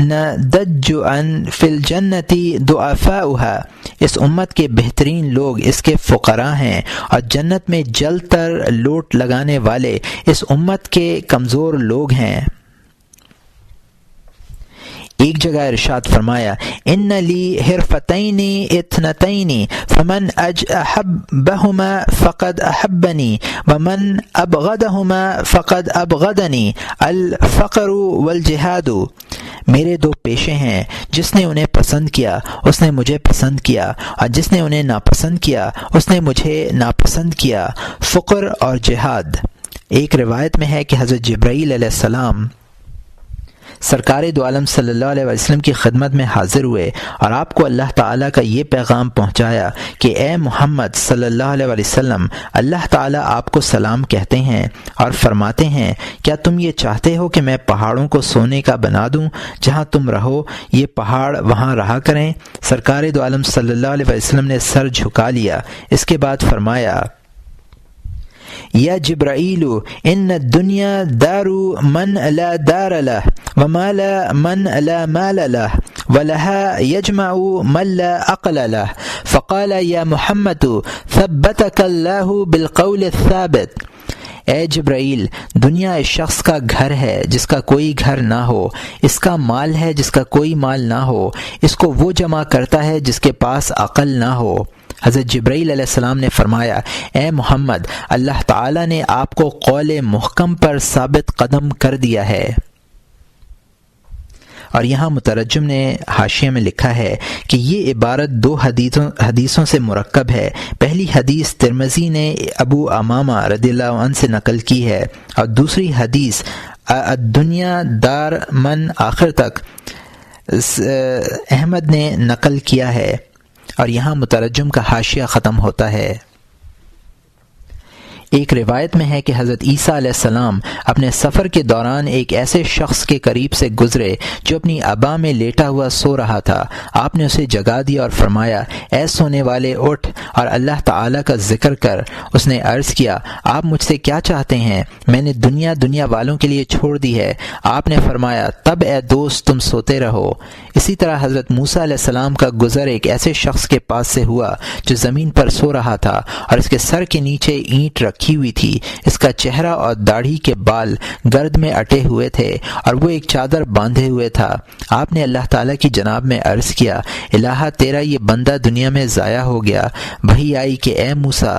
ندجعا فی الجنت ضعفاؤها۔ اس امت کے بہترین لوگ اس کے فقراء ہیں، اور جنت میں جل تر لوٹ لگانے والے اس امت کے کمزور لوگ ہیں۔ ایک جگہ ارشاد فرمایا، ان لی حرفتین اثنتین فمن احبہما فقد احبنی ومن ابغضہما فقد ابغضنی الفقر والجہاد۔ میرے دو پیشے ہیں، جس نے انہیں پسند کیا اس نے مجھے پسند کیا، اور جس نے انہیں ناپسند کیا اس نے مجھے ناپسند کیا، فقر اور جہاد۔ ایک روایت میں ہے کہ حضرت جبرائیل علیہ السلام سرکار دو عالم صلی اللہ علیہ وسلم کی خدمت میں حاضر ہوئے اور آپ کو اللہ تعالیٰ کا یہ پیغام پہنچایا کہ اے محمد صلی اللہ علیہ وسلم، اللہ تعالیٰ آپ کو سلام کہتے ہیں اور فرماتے ہیں، کیا تم یہ چاہتے ہو کہ میں پہاڑوں کو سونے کا بنا دوں؟ جہاں تم رہو یہ پہاڑ وہاں رہا کریں۔ سرکار دو عالم صلی اللہ علیہ وسلم نے سر جھکا لیا۔ اس کے بعد فرمایا، یا جبرائیل ان الدنیا دار من لا دار له ومال من لا مال له وَلَهَا يَجْمَعُ مَن لَا عَقْلَ لَهُ فَقَالَ يَا مُحَمَّدُ ثَبَّتَكَ اللَّهُ بِالْقَوْلِ الثَّابِتِ۔ اے جبرائیل، دنیا اس شخص کا گھر ہے جس کا کوئی گھر نہ ہو، اس کا مال ہے جس کا کوئی مال نہ ہو، اس کو وہ جمع کرتا ہے جس کے پاس عقل نہ ہو۔ حضرت جبرائیل علیہ السلام نے فرمایا، اے محمد، اللہ تعالیٰ نے آپ کو قول محکم پر ثابت قدم کر دیا ہے۔ اور یہاں مترجم نے حاشیے میں لکھا ہے کہ یہ عبارت دو حدیثوں سے مرکب ہے۔ پہلی حدیث ترمذی نے ابو امامہ رضی اللہ عنہ سے نقل کی ہے، اور دوسری حدیث الدنیا دار من آخر تک احمد نے نقل کیا ہے۔ اور یہاں مترجم کا حاشیہ ختم ہوتا ہے۔ ایک روایت میں ہے کہ حضرت عیسیٰ علیہ السلام اپنے سفر کے دوران ایک ایسے شخص کے قریب سے گزرے جو اپنی ابا میں لیٹا ہوا سو رہا تھا۔ آپ نے اسے جگا دیا اور فرمایا، اے سونے والے، اٹھ اور اللہ تعالیٰ کا ذکر کر۔ اس نے عرض کیا، آپ مجھ سے کیا چاہتے ہیں؟ میں نے دنیا والوں کے لیے چھوڑ دی ہے۔ آپ نے فرمایا، تب اے دوست تم سوتے رہو۔ اسی طرح حضرت موسیٰ علیہ السلام کا گزر ایک ایسے شخص کے پاس سے ہوا جو زمین پر سو رہا تھا اور اس کے سر کے نیچے اینٹ رکھی ہوئی تھی۔ اس کا چہرہ اور داڑھی کے بال گرد میں اٹے ہوئے تھے اور وہ ایک چادر باندھے ہوئے تھا۔ آپ نے اللہ تعالیٰ کی جناب میں عرض کیا، الہ، تیرا یہ بندہ دنیا میں ضائع ہو گیا۔ وحی آئی کہ اے موسیٰ،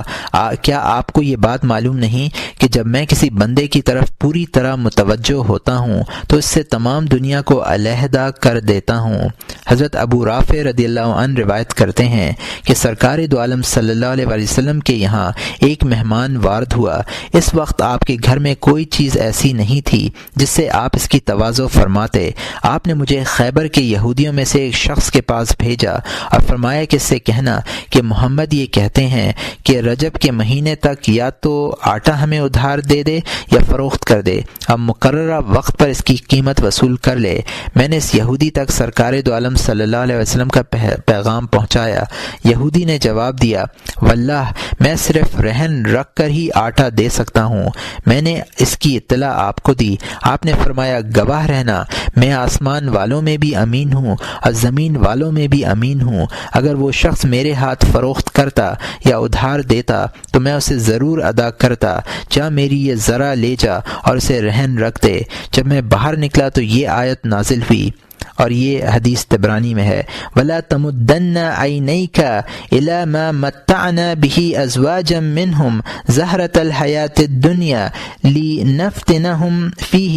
کیا آپ کو یہ بات معلوم نہیں کہ جب میں کسی بندے کی طرف پوری طرح متوجہ ہوتا ہوں تو اس سے تمام دنیا کو علیحدہ کر دیتا ہوں۔ حضرت ابو رافع رضی اللہ عنہ روایت کرتے ہیں کہ سرکار دو عالم صلی اللہ علیہ وسلم کے یہاں ایک مہمان وارد ہوا۔ اس وقت آپ کے گھر میں کوئی چیز ایسی نہیں تھی جس سے آپ اس کی تواضع فرماتے۔ آپ نے مجھے خیبر کے یہودیوں میں سے ایک شخص کے پاس بھیجا اور فرمایا کہ اس سے کہنا کہ محمد یہ کہتے ہیں کہ رجب کے مہینے تک یا تو آٹا ہمیں ادھار دے دے یا فروخت کر دے، اب مقررہ وقت پر اس کی قیمت وصول کر لے۔ میں نے اس یہودی تک سرکار دو عالم صلی اللہ علیہ وسلم کا پیغام پہنچایا۔ یہودی نے جواب دیا، واللہ میں صرف رہن رکھ کر ہی آٹا دے سکتا ہوں۔ میں نے اس کی اطلاع آپ کو دی۔ آپ نے فرمایا، گواہ رہنا، میں آسمان والوں میں بھی امین ہوں اور زمین والوں میں بھی امین ہوں۔ اگر وہ شخص میرے ہاتھ فروخت کرتا یا ادھار دیتا تو میں اسے ضرور ادا کرتا۔ جا میری یہ ذرا لے جا اور اسے رہن رکھ دے۔ جب میں باہر نکلا تو یہ آیت نازل ہوئی، اور یہ حدیث طبرانی میں ہے، وَلَا تَمُدَّنَّ عَيْنَيْكَ إِلَى مَا مَتَّعْنَا بِهِ أَزْوَاجًا مِّنْهُمْ زَهْرَةَ الْحَيَاةِ الدُّنْيَا لِنَفْتِنَهُمْ فِيهِ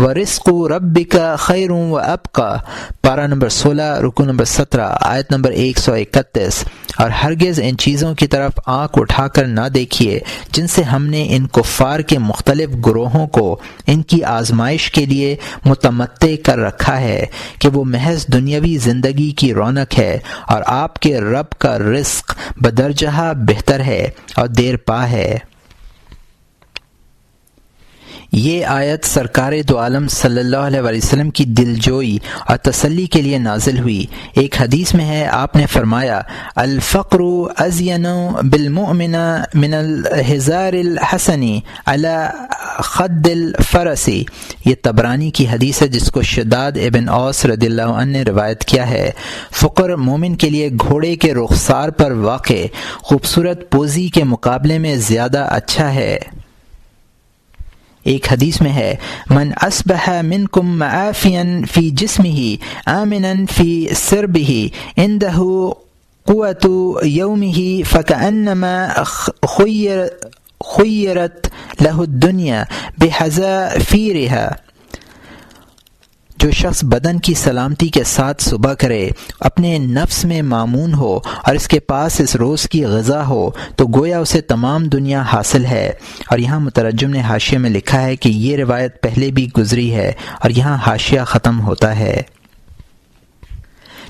وَرِزْقُ رَبِّكَ خَيْرٌ وَأَبْقَىٰ۔ پارہ نمبر 16 رکوع نمبر 17 آیت نمبر 131۔ اور ہرگز ان چیزوں کی طرف آنکھ اٹھا کر نہ دیکھیے جن سے ہم نے ان کفار کے مختلف گروہوں کو ان کی آزمائش کے لیے متمتع کر رکھا ہے کہ وہ محض دنیاوی زندگی کی رونق ہے، اور آپ کے رب کا رزق بدرجہ بہتر ہے اور دیر پا ہے۔ یہ آیت سرکار دو عالم صلی اللہ علیہ وسلم کی دلجوئی اور تسلی کے لیے نازل ہوئی۔ ایک حدیث میں ہے، آپ نے فرمایا، الفقر ازین بالمؤمن من الحزار الحسن علی خد الفرس۔ یہ طبرانی کی حدیث ہے جس کو شداد ابن اوس رضی اللہ عنہ نے روایت کیا ہے۔ فقر مومن کے لیے گھوڑے کے رخسار پر واقع خوبصورت پوزی کے مقابلے میں زیادہ اچھا ہے۔ ایک حدیث میں ہے، من اصبح منکم معافیا فی جسمہ آمنا فی سربہ عندہ قوت یومہ فکأنما خیرت لہ الدنیا بحذافیرہا۔ جو شخص بدن کی سلامتی کے ساتھ صبح کرے، اپنے نفس میں مامون ہو اور اس کے پاس اس روز کی غذا ہو تو گویا اسے تمام دنیا حاصل ہے۔ اور یہاں مترجم نے حاشیے میں لکھا ہے کہ یہ روایت پہلے بھی گزری ہے، اور یہاں حاشیہ ختم ہوتا ہے۔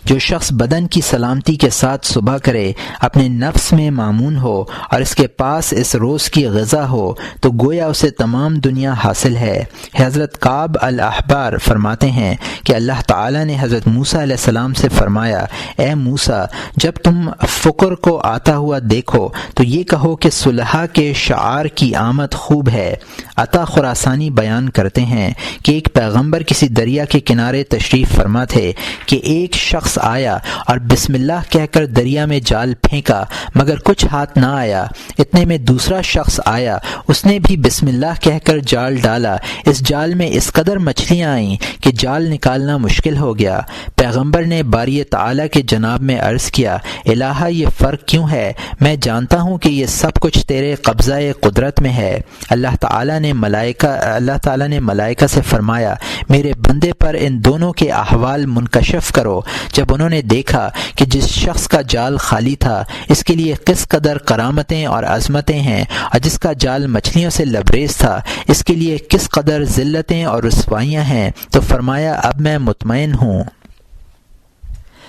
جو شخص بدن کی سلامتی کے ساتھ صبح کرے اپنے نفس میں مامون ہو اور اس کے پاس اس روز کی غذا ہو تو گویا اسے تمام دنیا حاصل ہے۔ حضرت کعب الاحبار فرماتے ہیں کہ اللہ تعالیٰ نے حضرت موسیٰ علیہ السلام سے فرمایا، اے موسیٰ، جب تم فقر کو آتا ہوا دیکھو تو یہ کہو کہ صلحاء کے شعار کی آمد خوب ہے۔ عطا خراسانی بیان کرتے ہیں کہ ایک پیغمبر کسی دریا کے کنارے تشریف فرما تھے کہ ایک شخص آیا اور بسم اللہ کہہ کر دریا میں جال پھینکا مگر کچھ ہاتھ نہ آیا۔ اتنے میں دوسرا شخص آیا، اس نے بھی بسم اللہ کہہ کر جال ڈالا، اس جال میں اس قدر مچھلیاں آئیں کہ جال نکالنا مشکل ہو گیا۔ پیغمبر نے باری تعالیٰ کے جناب میں عرض کیا، الہا یہ فرق کیوں ہے؟ میں جانتا ہوں کہ یہ سب کچھ تیرے قبضہ قدرت میں ہے۔ اللہ تعالیٰ نے ملائکہ سے فرمایا، میرے بندے پر ان دونوں کے احوال منکشف کرو۔ جب انہوں نے دیکھا کہ جس شخص کا جال خالی تھا اس کے لیے کس قدر کرامتیں اور عظمتیں ہیں اور جس کا جال مچھلیوں سے لبریز تھا اس کے لیے کس قدر ذلتیں اور رسوائیاں ہیں، تو فرمایا اب میں مطمئن ہوں۔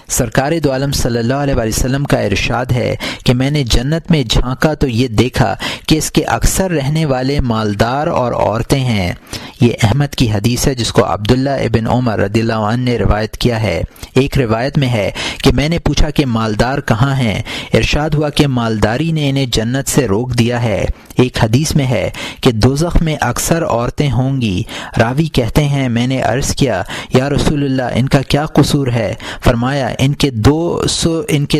سرکار دو عالم صلی اللہ علیہ وسلم کا ارشاد ہے کہ میں نے جنت میں جھانکا تو یہ دیکھا کہ اس کے اکثر رہنے والے مالدار اور عورتیں ہیں۔ یہ احمد کی حدیث ہے جس کو عبداللہ ابن عمر رضی اللہ عنہ نے روایت کیا ہے۔ ایک روایت میں ہے کہ میں نے پوچھا کہ مالدار کہاں ہیں؟ ارشاد ہوا کہ مالداری نے انہیں جنت سے روک دیا ہے۔ ایک حدیث میں ہے کہ دوزخ میں اکثر عورتیں ہوں گی۔ راوی کہتے ہیں میں نے عرض کیا، یا رسول اللہ ان کا کیا قصور ہے؟ فرمایا ان کے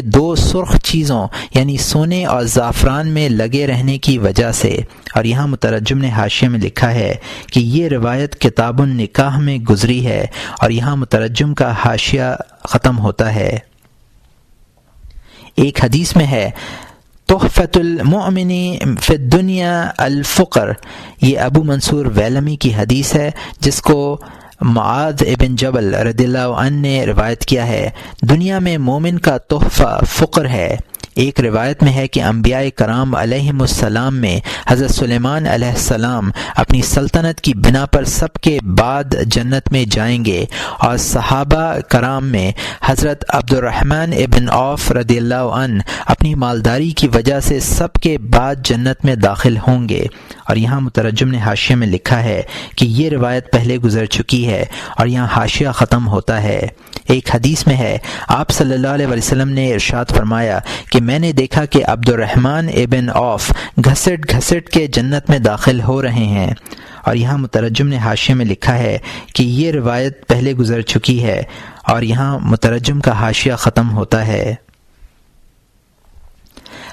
دو سرخ چیزوں یعنی سونے اور زعفران میں لگے رہنے کی وجہ سے۔ اور یہاں مترجم نے حاشیے میں لکھا ہے کہ یہ روایت کتاب النکاح میں گزری ہے اور یہاں مترجم کا حاشیہ ختم ہوتا ہے۔ ایک حدیث میں ہے تحفۃ المؤمن فی الدنیا الفقر، یہ ابو منصور ویلمی کی حدیث ہے جس کو معاذ ابن جبل رضی اللہ عنہ نے روایت کیا ہے۔ دنیا میں مومن کا تحفہ فقر ہے۔ ایک روایت میں ہے کہ انبیاء کرام علیہم السلام میں حضرت سلیمان علیہ السلام اپنی سلطنت کی بنا پر سب کے بعد جنت میں جائیں گے، اور صحابہ کرام میں حضرت عبد الرحمن ابن عوف رضی اللہ عنہ اپنی مالداری کی وجہ سے سب کے بعد جنت میں داخل ہوں گے۔ اور یہاں مترجم نے حاشیے میں لکھا ہے کہ یہ روایت پہلے گزر چکی ہے اور یہاں حاشیہ ختم ہوتا ہے۔ ایک حدیث میں ہے آپ صلی اللہ علیہ وسلم نے ارشاد فرمایا کہ میں نے دیکھا کہ عبد الرحمن ابن عوف گھسٹ گھسٹ کے جنت میں داخل ہو رہے ہیں۔ اور یہاں مترجم نے حاشیے میں لکھا ہے کہ یہ روایت پہلے گزر چکی ہے اور یہاں مترجم کا حاشیہ ختم ہوتا ہے۔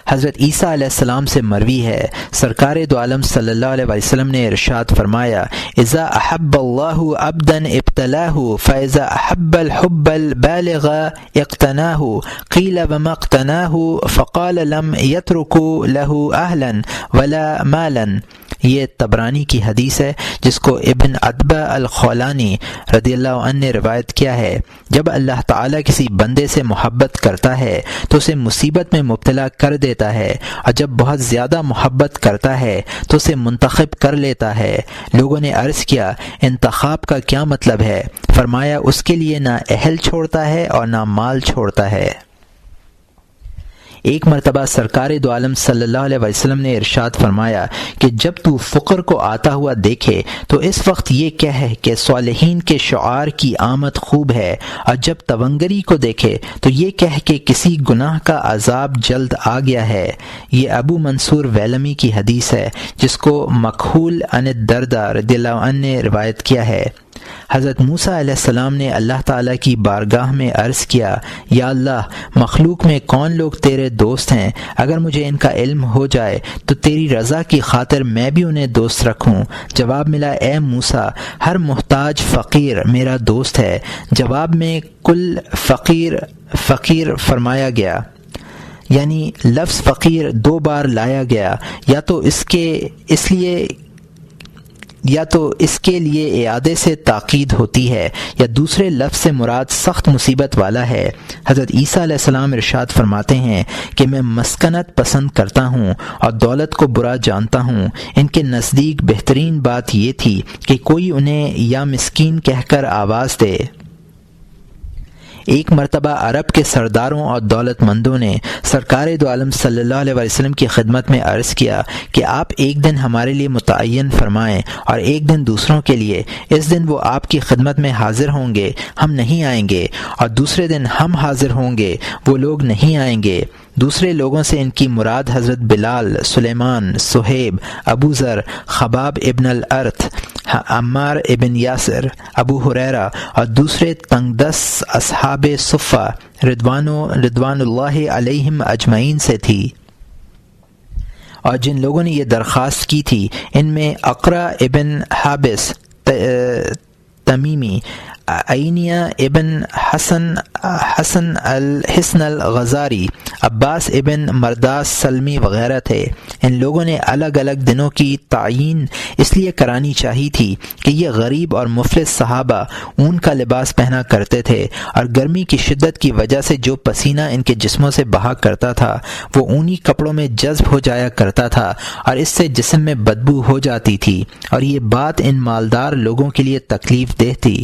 حضرت عیسیٰ علیہ السلام سے مروی ہے، سرکار دو عالم صلی اللہ علیہ وسلم نے ارشاد فرمایا، اذا احب اللہ عبدا ابتلاہ فاذا احب الحب البالغ اقتناہ قیل وما اقتناہ فقال لم يتركوا له اہلا ولا مالا۔ یہ طبرانی کی حدیث ہے جس کو ابن عتبہ الخولانی رضی اللہ عنہ نے روایت کیا ہے۔ جب اللہ تعالیٰ کسی بندے سے محبت کرتا ہے تو اسے مصیبت میں مبتلا کر دیتا ہے، اور جب بہت زیادہ محبت کرتا ہے تو اسے منتخب کر لیتا ہے۔ لوگوں نے عرض کیا انتخاب کا کیا مطلب ہے؟ فرمایا اس کے لیے نہ اہل چھوڑتا ہے اور نہ مال چھوڑتا ہے۔ ایک مرتبہ سرکار دو عالم صلی اللہ علیہ وسلم نے ارشاد فرمایا کہ جب تو فقر کو آتا ہوا دیکھے تو اس وقت یہ کہے کہ صالحین کے شعار کی آمد خوب ہے، اور جب تونگری کو دیکھے تو یہ کہے کہ کسی گناہ کا عذاب جلد آ گیا ہے۔ یہ ابو منصور ویلمی کی حدیث ہے جس کو مکحول عن الدرداء رضی اللہ عنہ نے روایت کیا ہے۔ حضرت موسیٰ علیہ السلام نے اللہ تعالیٰ کی بارگاہ میں عرض کیا، یا اللہ مخلوق میں کون لوگ تیرے دوست ہیں؟ اگر مجھے ان کا علم ہو جائے تو تیری رضا کی خاطر میں بھی انہیں دوست رکھوں۔ جواب ملا، اے موسیٰ ہر محتاج فقیر میرا دوست ہے۔ جواب میں کل فقیر فرمایا گیا، یعنی لفظ فقیر دو بار لایا گیا، یا تو اس کے لیے اعادے سے تاکید ہوتی ہے، یا دوسرے لفظ سے مراد سخت مصیبت والا ہے۔ حضرت عیسیٰ علیہ السلام ارشاد فرماتے ہیں کہ میں مسکنت پسند کرتا ہوں اور دولت کو برا جانتا ہوں۔ ان کے نزدیک بہترین بات یہ تھی کہ کوئی انہیں یا مسکین کہہ کر آواز دے۔ ایک مرتبہ عرب کے سرداروں اور دولت مندوں نے سرکار دو عالم صلی اللہ علیہ وسلم کی خدمت میں عرض کیا کہ آپ ایک دن ہمارے لیے متعین فرمائیں اور ایک دن دوسروں کے لیے۔ اس دن وہ آپ کی خدمت میں حاضر ہوں گے، ہم نہیں آئیں گے، اور دوسرے دن ہم حاضر ہوں گے، وہ لوگ نہیں آئیں گے۔ دوسرے لوگوں سے ان کی مراد حضرت بلال، سلیمان، صہیب، ابو ذر، خباب ابن الارت، عمار ابن یاسر، ابو ہریرہ اور دوسرے تنگ دست اصحاب صفہ رضوان اللہ علیہم اجمعین سے تھی۔ اور جن لوگوں نے یہ درخواست کی تھی ان میں اقرا ابن حابس تمیمی، عینیہ ابن حسن الحسن الغزاری، عباس ابن مرداس سلمی وغیرہ تھے۔ ان لوگوں نے الگ الگ دنوں کی تعیین اس لیے کرانی چاہی تھی کہ یہ غریب اور مفلس صحابہ اون کا لباس پہنا کرتے تھے، اور گرمی کی شدت کی وجہ سے جو پسینہ ان کے جسموں سے بہا کرتا تھا وہ اونی کپڑوں میں جذب ہو جایا کرتا تھا، اور اس سے جسم میں بدبو ہو جاتی تھی، اور یہ بات ان مالدار لوگوں کے لیے تکلیف دہ تھی۔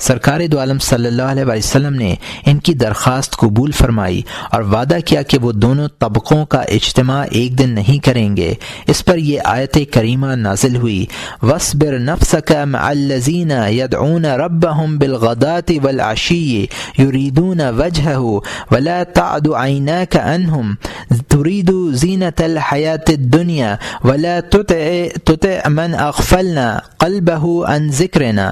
سرکار دو عالم صلی اللہ علیہ وسلم نے ان کی درخواست قبول فرمائی اور وعدہ کیا کہ وہ دونوں طبقوں کا اجتماع ایک دن نہیں کریں گے۔ اس پر یہ آیت کریمہ نازل ہوئی، وَاصْبِرْ نَفْسَكَ مَعَ الَّذِينَ يَدْعُونَ رَبَّهُمْ بِالْغَدَاةِ وَالْعَشِيِّ يُرِيدُونَ وَجْهَهُ وَلَا تَعْدُ عَيْنَاكَ عَنْهُمْ تُرِيدُ زِينَةَ الْحَيَاةِ الدُّنْيَا وَلَا تُطِعْ مَنْ أَغْفَلْنَا قَلْبَهُ عَنْ ذِكْرِنَا۔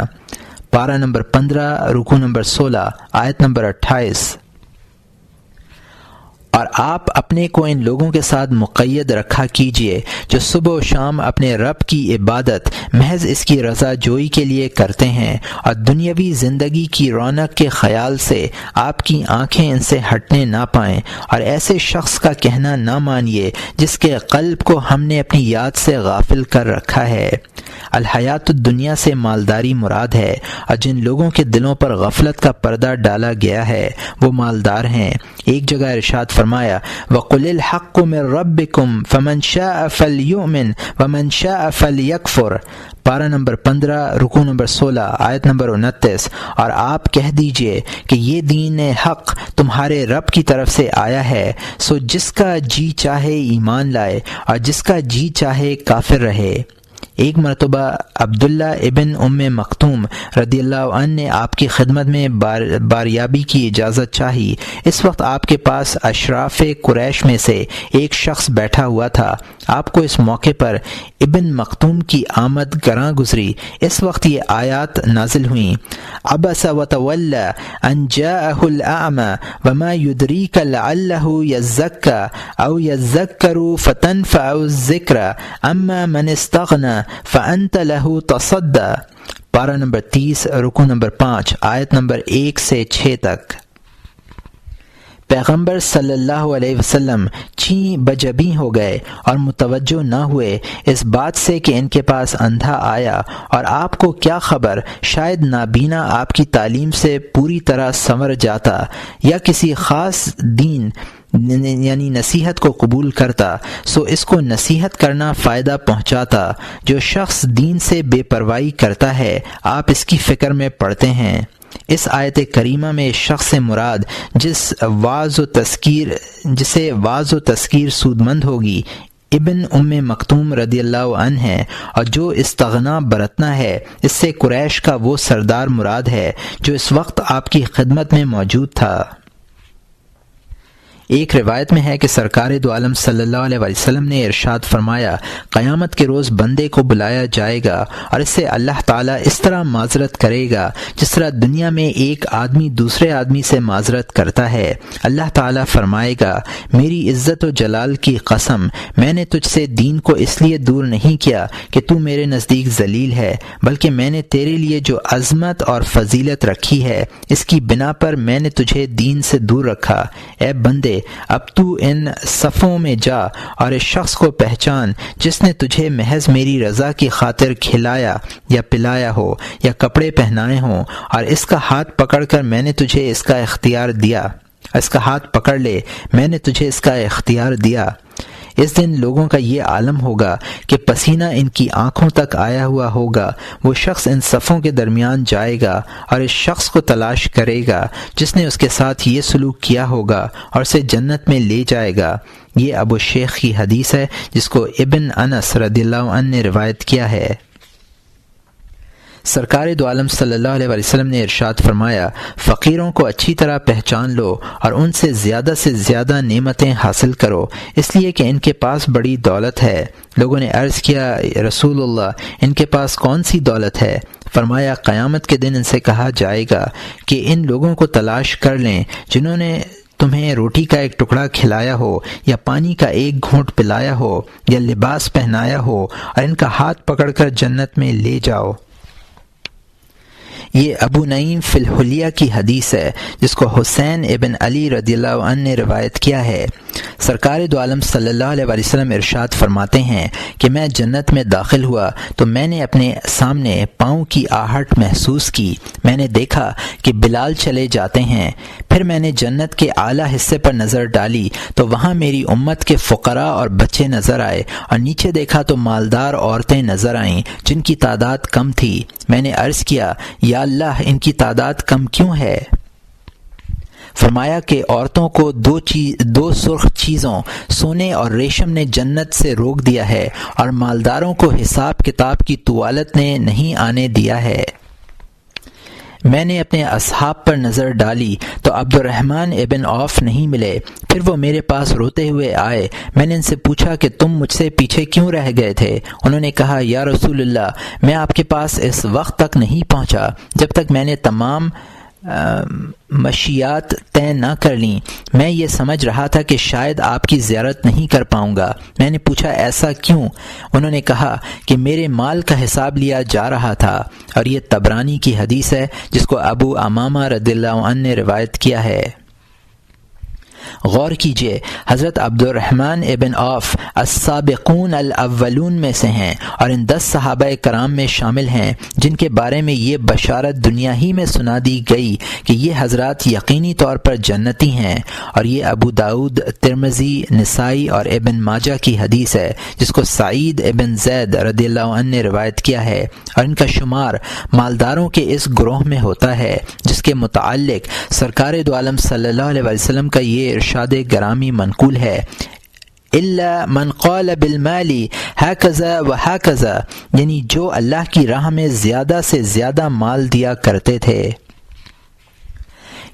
پارہ نمبر 15، رکوع نمبر 16، آیت نمبر 28۔ اور آپ اپنے کو ان لوگوں کے ساتھ مقید رکھا کیجئے جو صبح و شام اپنے رب کی عبادت محض اس کی رضا جوئی کے لیے کرتے ہیں، اور دنیاوی زندگی کی رونق کے خیال سے آپ کی آنکھیں ان سے ہٹنے نہ پائیں، اور ایسے شخص کا کہنا نہ مانیے جس کے قلب کو ہم نے اپنی یاد سے غافل کر رکھا ہے۔ الحیات الدنیا سے مالداری مراد ہے، اور جن لوگوں کے دلوں پر غفلت کا پردہ ڈالا گیا ہے وہ مالدار ہیں۔ ایک جگہ ارشاد فرمایا، وَقُلِ الْحَقُّ مِن رَبِّكُمْ فَمَن شَاءَ فَلْيُؤْمِن وَمَن شَاءَ فَلْيَكْفُرْ۔ پارہ نمبر 15، رکوع نمبر 16، آیت نمبر 29۔ اور آپ کہہ دیجئے کہ یہ دین حق تمہارے رب کی طرف سے آیا ہے، سو جس کا جی چاہے ایمان لائے اور جس کا جی چاہے کافر رہے۔ ایک مرتبہ عبداللہ ابن ام مکتوم رضی اللہ عنہ نے آپ کی خدمت میں باریابی کی اجازت چاہی۔ اس وقت آپ کے پاس اشراف قریش میں سے ایک شخص بیٹھا ہوا تھا۔ آپ کو اس موقع پر ابن مکتوم کی آمد گراں گزری۔ اس وقت یہ آیات نازل ہوئیں، عبس وتولی ان جاءہ الاعمی وما یدریک لعلہ یزکی او یذکر فتنفع الذکر اما من استغنی فانت لہ تصدی۔ پارہ نمبر 30، رکوع نمبر 5، آیت نمبر 1 سے 6 تک۔ پیغمبر صلی اللہ علیہ وسلم چیں بجبیں ہو گئے اور متوجہ نہ ہوئے اس بات سے کہ ان کے پاس اندھا آیا، اور آپ کو کیا خبر، شاید نابینا آپ کی تعلیم سے پوری طرح سنور جاتا یا کسی خاص دین یعنی نصیحت کو قبول کرتا، سو اس کو نصیحت کرنا فائدہ پہنچاتا۔ جو شخص دین سے بے پرواہی کرتا ہے آپ اس کی فکر میں پڑتے ہیں۔ اس آیت کریمہ میں شخص سے مراد جسے واعظ و تذکیر سودمند ہوگی ابن ام مکتوم رضی اللہ عنہ ہے، اور جو استغنا برتنا ہے اس سے قریش کا وہ سردار مراد ہے جو اس وقت آپ کی خدمت میں موجود تھا۔ ایک روایت میں ہے کہ سرکار دو عالم صلی اللہ علیہ وسلم نے ارشاد فرمایا، قیامت کے روز بندے کو بلایا جائے گا اور اس سے اللہ تعالیٰ اس طرح معذرت کرے گا جس طرح دنیا میں ایک آدمی دوسرے آدمی سے معذرت کرتا ہے۔ اللہ تعالیٰ فرمائے گا، میری عزت و جلال کی قسم، میں نے تجھ سے دین کو اس لیے دور نہیں کیا کہ تو میرے نزدیک ذلیل ہے، بلکہ میں نے تیرے لیے جو عظمت اور فضیلت رکھی ہے اس کی بنا پر میں نے تجھے دین سے دور رکھا۔ اے بندے، اب تو ان صفوں میں جا اور اس شخص کو پہچان جس نے تجھے محض میری رضا کی خاطر کھلایا یا پلایا ہو یا کپڑے پہنائے ہوں، اور اس کا ہاتھ پکڑ کر میں نے تجھے اس کا اختیار دیا، اس کا ہاتھ پکڑ لے، میں نے تجھے اس کا اختیار دیا۔ اس دن لوگوں کا یہ عالم ہوگا کہ پسینہ ان کی آنکھوں تک آیا ہوا ہوگا۔ وہ شخص ان صفوں کے درمیان جائے گا اور اس شخص کو تلاش کرے گا جس نے اس کے ساتھ یہ سلوک کیا ہوگا اور اسے جنت میں لے جائے گا۔ یہ ابو شیخ کی حدیث ہے جس کو ابن انس رضی اللہ عنہ نے روایت کیا ہے۔ سرکار دو عالم صلی اللہ علیہ وسلم نے ارشاد فرمایا، فقیروں کو اچھی طرح پہچان لو اور ان سے زیادہ نعمتیں حاصل کرو، اس لیے کہ ان کے پاس بڑی دولت ہے۔ لوگوں نے عرض کیا، رسول اللہ ان کے پاس کون سی دولت ہے؟ فرمایا، قیامت کے دن ان سے کہا جائے گا کہ ان لوگوں کو تلاش کر لیں جنہوں نے تمہیں روٹی کا ایک ٹکڑا کھلایا ہو یا پانی کا ایک گھونٹ پلایا ہو یا لباس پہنایا ہو، اور ان کا ہاتھ پکڑ کر جنت میں لے جاؤ۔ یہ ابو نعیم فی الحلیہ کی حدیث ہے جس کو حسین ابن علی رضی اللہ عنہ نے روایت کیا ہے۔ سرکار دو عالم صلی اللہ علیہ وسلم ارشاد فرماتے ہیں کہ میں جنت میں داخل ہوا تو میں نے اپنے سامنے پاؤں کی آہٹ محسوس کی۔ میں نے دیکھا کہ بلال چلے جاتے ہیں۔ پھر میں نے جنت کے اعلیٰ حصے پر نظر ڈالی تو وہاں میری امت کے فقراء اور بچے نظر آئے، اور نیچے دیکھا تو مالدار عورتیں نظر آئیں جن کی تعداد کم تھی۔ میں نے عرض کیا، یا اللہ ان کی تعداد کم کیوں ہے؟ فرمایا کہ عورتوں کو دو سرخ چیزوں سونے اور ریشم نے جنت سے روک دیا ہے، اور مالداروں کو حساب کتاب کی طوالت نے نہیں آنے دیا ہے۔ میں نے اپنے اصحاب پر نظر ڈالی تو عبد الرحمن ابن عوف نہیں ملے۔ پھر وہ میرے پاس روتے ہوئے آئے۔ میں نے ان سے پوچھا کہ تم مجھ سے پیچھے کیوں رہ گئے تھے؟ انہوں نے کہا، یا رسول اللہ میں آپ کے پاس اس وقت تک نہیں پہنچا جب تک میں نے تمام مشیات طے نہ کر لیں۔ میں یہ سمجھ رہا تھا کہ شاید آپ کی زیارت نہیں کر پاؤں گا۔ میں نے پوچھا، ایسا کیوں؟ انہوں نے کہا کہ میرے مال کا حساب لیا جا رہا تھا، اور یہ طبرانی کی حدیث ہے جس کو ابو امامہ رضی اللہ عنہ نے روایت کیا ہے۔ غور کیجئے، حضرت عبد الرحمن ابن عوف السابقون الاولون میں سے ہیں اور ان 10 صحابہ کرام میں شامل ہیں جن کے بارے میں یہ بشارت دنیا ہی میں سنا دی گئی کہ یہ حضرات یقینی طور پر جنتی ہیں، اور یہ ابو داؤد، ترمذی، نسائی اور ابن ماجہ کی حدیث ہے جس کو سعید ابن زید رضی اللہ عنہ نے روایت کیا ہے، اور ان کا شمار مالداروں کے اس گروہ میں ہوتا ہے جس کے متعلق سرکار دو عالم صلی اللہ علیہ وسلم کا یہ ارشاد گرامی منقول ہے، الا من قال بالمال هكذا وهكذا، یعنی جو اللہ کی راہ میں زیادہ سے زیادہ مال دیا کرتے تھے۔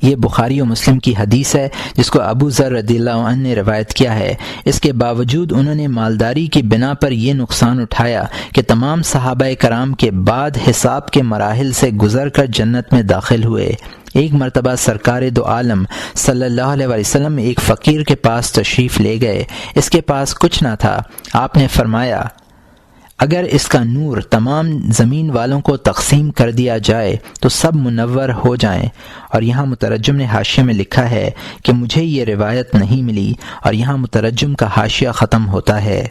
یہ بخاری و مسلم کی حدیث ہے جس کو ابو ذر رضی اللہ عنہ نے روایت کیا ہے۔ اس کے باوجود انہوں نے مالداری کی بنا پر یہ نقصان اٹھایا کہ تمام صحابہ کرام کے بعد حساب کے مراحل سے گزر کر جنت میں داخل ہوئے۔ ایک مرتبہ سرکار دو عالم صلی اللہ علیہ وسلم ایک فقیر کے پاس تشریف لے گئے۔ اس کے پاس کچھ نہ تھا۔ آپ نے فرمایا، اگر اس کا نور تمام زمین والوں کو تقسیم کر دیا جائے تو سب منور ہو جائیں، اور یہاں مترجم نے حاشیے میں لکھا ہے کہ مجھے یہ روایت نہیں ملی، اور یہاں مترجم کا حاشیہ ختم ہوتا ہے۔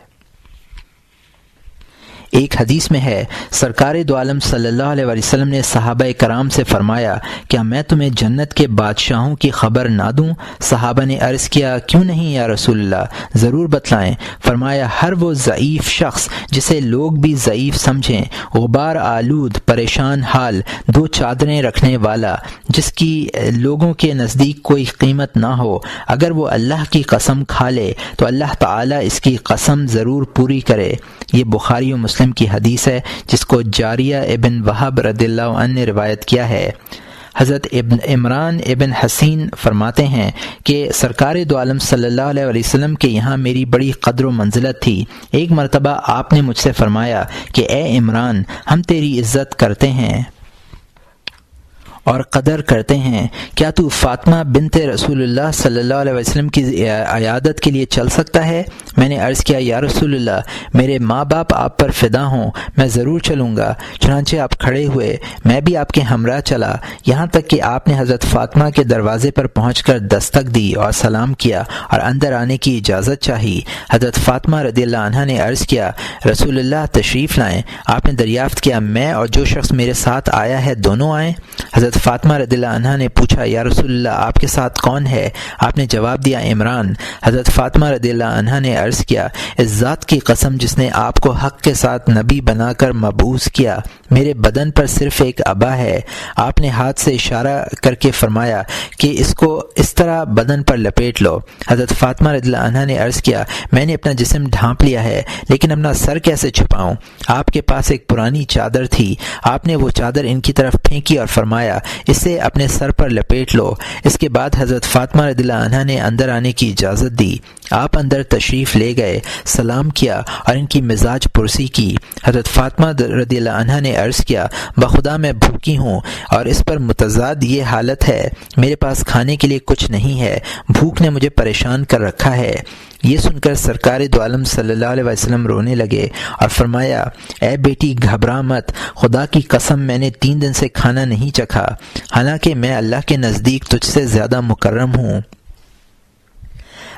ایک حدیث میں ہے، سرکار دو عالم صلی اللہ علیہ وسلم نے صحابہ کرام سے فرمایا، کیا میں تمہیں جنت کے بادشاہوں کی خبر نہ دوں؟ صحابہ نے عرض کیا، کیوں نہیں یا رسول اللہ، ضرور بتلائیں۔ فرمایا، ہر وہ ضعیف شخص جسے لوگ بھی ضعیف سمجھیں، غبار آلود، پریشان حال، 2 چادریں رکھنے والا، جس کی لوگوں کے نزدیک کوئی قیمت نہ ہو، اگر وہ اللہ کی قسم کھا لے تو اللہ تعالیٰ اس کی قسم ضرور پوری کرے۔ یہ بخاری و مسلم کی حدیث ہے جس کو جاریہ ابن وہب رضی اللہ عنہ نے روایت کیا ہے۔ حضرت عمران ابن حسین فرماتے ہیں کہ سرکار دو عالم صلی اللہ علیہ وسلم کے یہاں میری بڑی قدر و منزلت تھی۔ ایک مرتبہ آپ نے مجھ سے فرمایا کہ اے عمران، ہم تیری عزت کرتے ہیں اور قدر کرتے ہیں، کیا تو فاطمہ بنت رسول اللہ صلی اللہ علیہ وسلم کی عیادت کے لیے چل سکتا ہے؟ میں نے عرض کیا، یا رسول اللہ، میرے ماں باپ آپ پر فدا ہوں، میں ضرور چلوں گا۔ چنانچہ آپ کھڑے ہوئے، میں بھی آپ کے ہمراہ چلا، یہاں تک کہ آپ نے حضرت فاطمہ کے دروازے پر پہنچ کر دستک دی اور سلام کیا اور اندر آنے کی اجازت چاہی۔ حضرت فاطمہ رضی اللہ عنہا نے عرض کیا، رسول اللہ تشریف لائیں۔ آپ نے دریافت کیا، میں اور جو شخص میرے ساتھ آیا ہے دونوں آئیں؟ حضرت حضرت فاطمہ رضی اللہ عنہا نے پوچھا یا رسول اللہ آپ کے ساتھ کون ہے؟ آپ نے جواب دیا عمران۔ حضرت فاطمہ رضی اللہ عنہا نے عرض کیا اس ذات کی قسم جس نے آپ کو حق کے ساتھ نبی بنا کر مبعوث کیا، میرے بدن پر صرف ایک عبا ہے۔ آپ نے ہاتھ سے اشارہ کر کے فرمایا کہ اس کو اس طرح بدن پر لپیٹ لو۔ حضرت فاطمہ رضی اللہ عنہا نے عرض کیا میں نے اپنا جسم ڈھانپ لیا ہے لیکن اپنا سر کیسے چھپاؤں؟ آپ کے پاس ایک پرانی چادر تھی، آپ نے وہ چادر ان کی طرف پھینکی اور فرمایا اسے اپنے سر پر لپیٹ لو۔ اس کے بعد حضرت فاطمہ رضی اللہ عنہا نے اندر آنے کی اجازت دی۔ آپ اندر تشریف لے گئے، سلام کیا اور ان کی مزاج پرسی کی۔ حضرت فاطمہ رضی اللہ عنہا نے عرض کیا بخدا میں بھوکی ہوں اور اس پر متضاد یہ حالت ہے، میرے پاس کھانے کے لیے کچھ نہیں ہے، بھوک نے مجھے پریشان کر رکھا ہے۔ یہ سن کر سرکار دو عالم صلی اللہ علیہ وسلم رونے لگے اور فرمایا اے بیٹی گھبرا مت، خدا کی قسم میں نے 3 دن سے کھانا نہیں چکھا، حالانکہ میں اللہ کے نزدیک تجھ سے زیادہ مکرم ہوں۔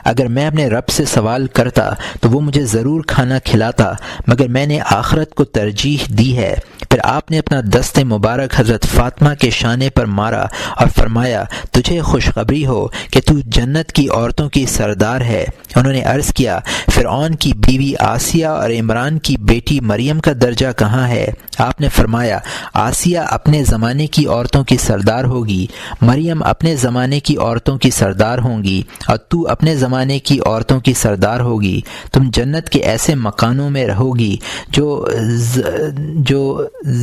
اگر میں اپنے رب سے سوال کرتا تو وہ مجھے ضرور کھانا کھلاتا، مگر میں نے آخرت کو ترجیح دی ہے۔ پھر آپ نے اپنا دست مبارک حضرت فاطمہ کے شانے پر مارا اور فرمایا تجھے خوشخبری ہو کہ تو جنت کی عورتوں کی سردار ہے۔ انہوں نے عرض کیا فرعون کی بیوی آسیہ اور عمران کی بیٹی مریم کا درجہ کہاں ہے؟ آپ نے فرمایا آسیہ اپنے زمانے کی عورتوں کی سردار ہوگی، مریم اپنے زمانے کی عورتوں کی سردار ہوں گی اور تو اپنے زمانے کی عورتوں کی سردار ہوگی۔ تم جنت کے ایسے مکانوں میں رہو گی جو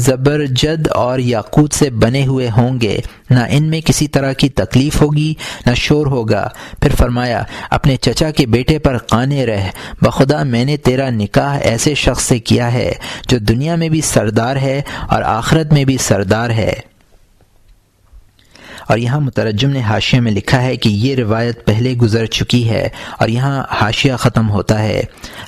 زبرجد اور یاقوت سے بنے ہوئے ہوں گے، نہ ان میں کسی طرح کی تکلیف ہوگی نہ شور ہوگا۔ پھر فرمایا اپنے چچا کے بیٹے پر قانے رہ، بخدا میں نے تیرا نکاح ایسے شخص سے کیا ہے جو دنیا میں بھی سردار ہے اور آخرت میں بھی سردار ہے۔ اور یہاں مترجم نے حاشیہ میں لکھا ہے کہ یہ روایت پہلے گزر چکی ہے اور یہاں حاشیہ ختم ہوتا ہے۔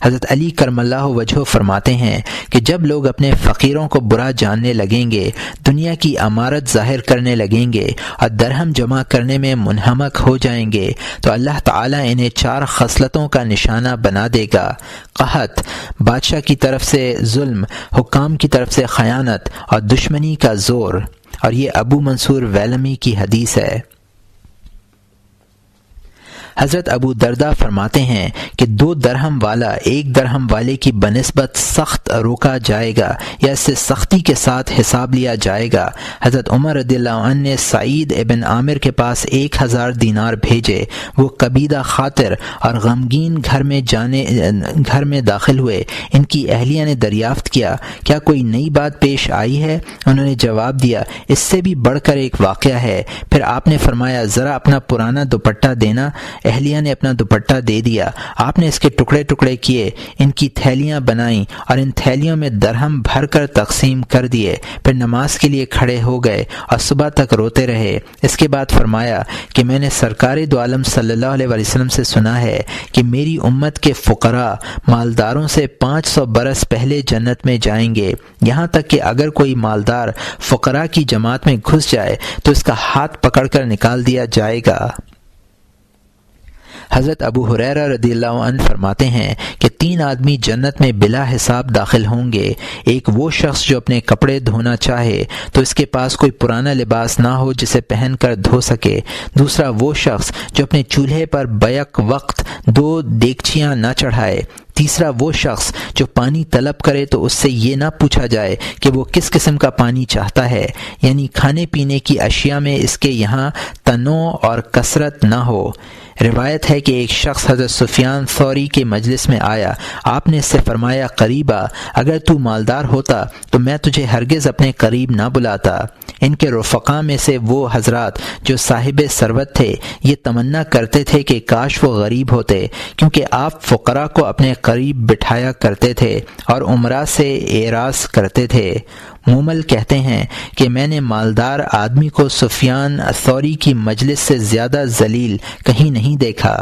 حضرت علی کرم اللہ وجہہ فرماتے ہیں کہ جب لوگ اپنے فقیروں کو برا جاننے لگیں گے، دنیا کی امارت ظاہر کرنے لگیں گے اور درہم جمع کرنے میں منہمک ہو جائیں گے تو اللہ تعالیٰ انہیں 4 خصلتوں کا نشانہ بنا دے گا: قحط، بادشاہ کی طرف سے ظلم، حکام کی طرف سے خیانت اور دشمنی کا زور۔ اور یہ ابو منصور ویلمی کی حدیث ہے۔ حضرت ابو درداء فرماتے ہیں کہ 2 درہم والا 1 درہم والے کی بنسبت سخت روکا جائے گا یا اس سے سختی کے ساتھ حساب لیا جائے گا۔ حضرت عمر رضی اللہ عنہ نے سعید ابن عامر کے پاس 1000 دینار بھیجے، وہ کبیدہ خاطر اور غمگین گھر میں داخل ہوئے۔ ان کی اہلیہ نے دریافت کیا کیا کوئی نئی بات پیش آئی ہے؟ انہوں نے جواب دیا اس سے بھی بڑھ کر ایک واقعہ ہے۔ پھر آپ نے فرمایا ذرا اپنا پرانا دوپٹہ دینا۔ اہلیہ نے اپنا دوپٹہ دے دیا۔ آپ نے اس کے ٹکڑے ٹکڑے کیے، ان کی تھیلیاں بنائیں اور ان تھیلیوں میں درہم بھر کر تقسیم کر دیے۔ پھر نماز کے لیے کھڑے ہو گئے اور صبح تک روتے رہے۔ اس کے بعد فرمایا کہ میں نے سرکار دو عالم صلی اللہ علیہ وسلم سے سنا ہے کہ میری امت کے فقراء مالداروں سے 500 برس پہلے جنت میں جائیں گے، یہاں تک کہ اگر کوئی مالدار فقراء کی جماعت میں گھس جائے تو اس کا ہاتھ پکڑ کر نکال دیا جائے گا۔ حضرت ابو ہریرہ رضی اللہ عنہ فرماتے ہیں کہ 3 آدمی جنت میں بلا حساب داخل ہوں گے۔ ایک وہ شخص جو اپنے کپڑے دھونا چاہے تو اس کے پاس کوئی پرانا لباس نہ ہو جسے پہن کر دھو سکے۔ دوسرا وہ شخص جو اپنے چولہے پر بیک وقت 2 دیگچیاں نہ چڑھائے۔ تیسرا وہ شخص جو پانی طلب کرے تو اس سے یہ نہ پوچھا جائے کہ وہ کس قسم کا پانی چاہتا ہے، یعنی کھانے پینے کی اشیاء میں اس کے یہاں تنوع اور کثرت نہ ہو۔ روایت ہے کہ ایک شخص حضرت سفیان ثوری کے مجلس میں آیا، آپ نے اس سے فرمایا قریبا اگر تو مالدار ہوتا تو میں تجھے ہرگز اپنے قریب نہ بلاتا۔ ان کے رفقا میں سے وہ حضرات جو صاحب ثروت تھے یہ تمنا کرتے تھے کہ کاش وہ غریب ہوتے، کیونکہ آپ فقراء کو اپنے قریب بٹھایا کرتے تھے اور عمرہ سے اعراض کرتے تھے۔ مومل کہتے ہیں کہ میں نے مالدار آدمی کو سفیان ثوری کی مجلس سے زیادہ ذلیل کہیں نہیں دیکھا۔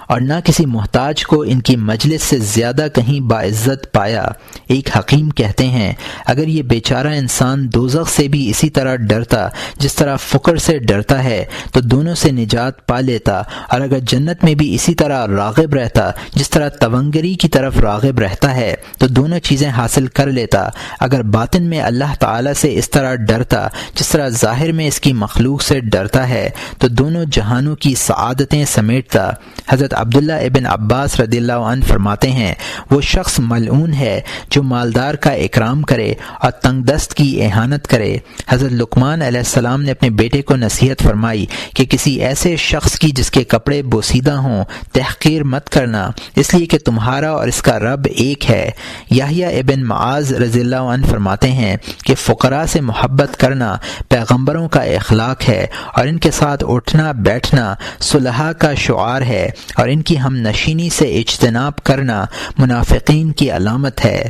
اور نہ کسی محتاج کو ان کی مجلس سے زیادہ کہیں باعزت پایا۔ ایک حکیم کہتے ہیں اگر یہ بیچارہ انسان دوزخ سے بھی اسی طرح ڈرتا جس طرح فقر سے ڈرتا ہے تو دونوں سے نجات پا لیتا، اور اگر جنت میں بھی اسی طرح راغب رہتا جس طرح تونگری کی طرف راغب رہتا ہے تو دونوں چیزیں حاصل کر لیتا۔ اگر باطن میں اللہ تعالیٰ سے اس طرح ڈرتا جس طرح ظاہر میں اس کی مخلوق سے ڈرتا ہے تو دونوں جہانوں کی سعادتیں سمیٹتا۔ حضرت عبداللہ ابن عباس رضی اللہ عنہ فرماتے ہیں وہ شخص ملعون ہے جو مالدار کا اکرام کرے اور تنگ دست کی اہانت کرے۔ حضرت لقمان علیہ السلام نے اپنے بیٹے کو نصیحت فرمائی کہ کسی ایسے شخص کی جس کے کپڑے بوسیدہ ہوں تحقیر مت کرنا، اس لیے کہ تمہارا اور اس کا رب ایک ہے۔ یحییٰ ابن معاذ رضی اللہ عنہ فرماتے ہیں کہ فقراء سے محبت کرنا پیغمبروں کا اخلاق ہے، اور ان کے ساتھ اٹھنا بیٹھنا صلحاء کا شعار ہے، اور ان کی ہم نشینی سے اجتناب کرنا منافقین کی علامت ہے۔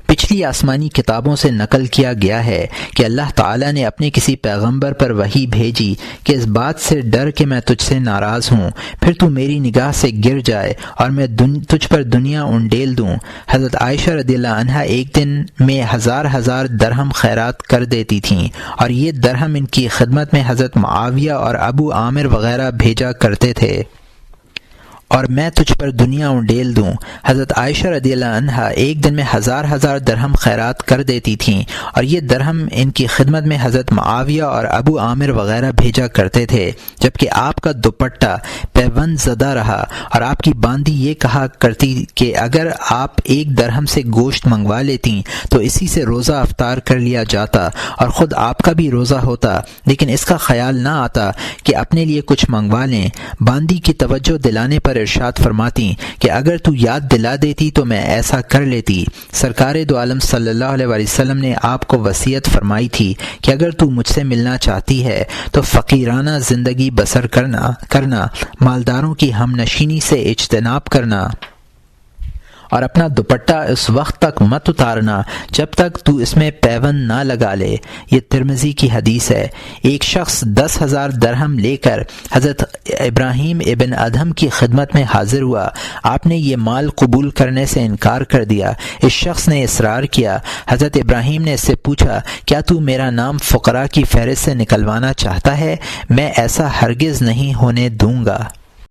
پچھلی آسمانی کتابوں سے نقل کیا گیا ہے کہ اللہ تعالیٰ نے اپنے کسی پیغمبر پر وحی بھیجی کہ اس بات سے ڈر کہ میں تجھ سے ناراض ہوں، پھر تو میری نگاہ سے گر جائے اور میں تجھ پر دنیا انڈیل دوں۔ حضرت عائشہ رضی اللہ عنہا ایک دن میں ہزار درہم خیرات کر دیتی تھیں، اور یہ درہم ان کی خدمت میں حضرت معاویہ اور ابو عامر وغیرہ بھیجا کرتے تھے، اور میں تجھ پر دنیا انڈیل دوں۔ حضرت عائشہ رضی اللہ عنہا ایک دن میں ہزار درہم خیرات کر دیتی تھیں، اور یہ درہم ان کی خدمت میں حضرت معاویہ اور ابو عامر وغیرہ بھیجا کرتے تھے، جبکہ آپ کا دوپٹہ پیوند زدہ رہا، اور آپ کی باندی یہ کہا کرتی کہ اگر آپ ایک درہم سے گوشت منگوا لیتیں تو اسی سے روزہ افطار کر لیا جاتا اور خود آپ کا بھی روزہ ہوتا، لیکن اس کا خیال نہ آتا کہ اپنے لیے کچھ منگوا لیں۔ باندی کی توجہ دلانے پر ارشاد فرماتی کہ اگر تو یاد دلا دیتی تو میں ایسا کر لیتی۔ سرکار دو عالم صلی اللہ علیہ وسلم نے آپ کو وصیت فرمائی تھی کہ اگر تو مجھ سے ملنا چاہتی ہے تو فقیرانہ زندگی بسر کرنا، مالداروں کی ہم نشینی سے اجتناب کرنا، اور اپنا دوپٹہ اس وقت تک مت اتارنا جب تک تو اس میں پیوند نہ لگا لے۔ یہ ترمذی کی حدیث ہے۔ ایک شخص 10,000 درہم لے کر حضرت ابراہیم ابن ادہم کی خدمت میں حاضر ہوا۔ آپ نے یہ مال قبول کرنے سے انکار کر دیا۔ اس شخص نے اصرار کیا۔ حضرت ابراہیم نے اس سے پوچھا کیا تو میرا نام فقراء کی فہرست سے نکلوانا چاہتا ہے؟ میں ایسا ہرگز نہیں ہونے دوں گا۔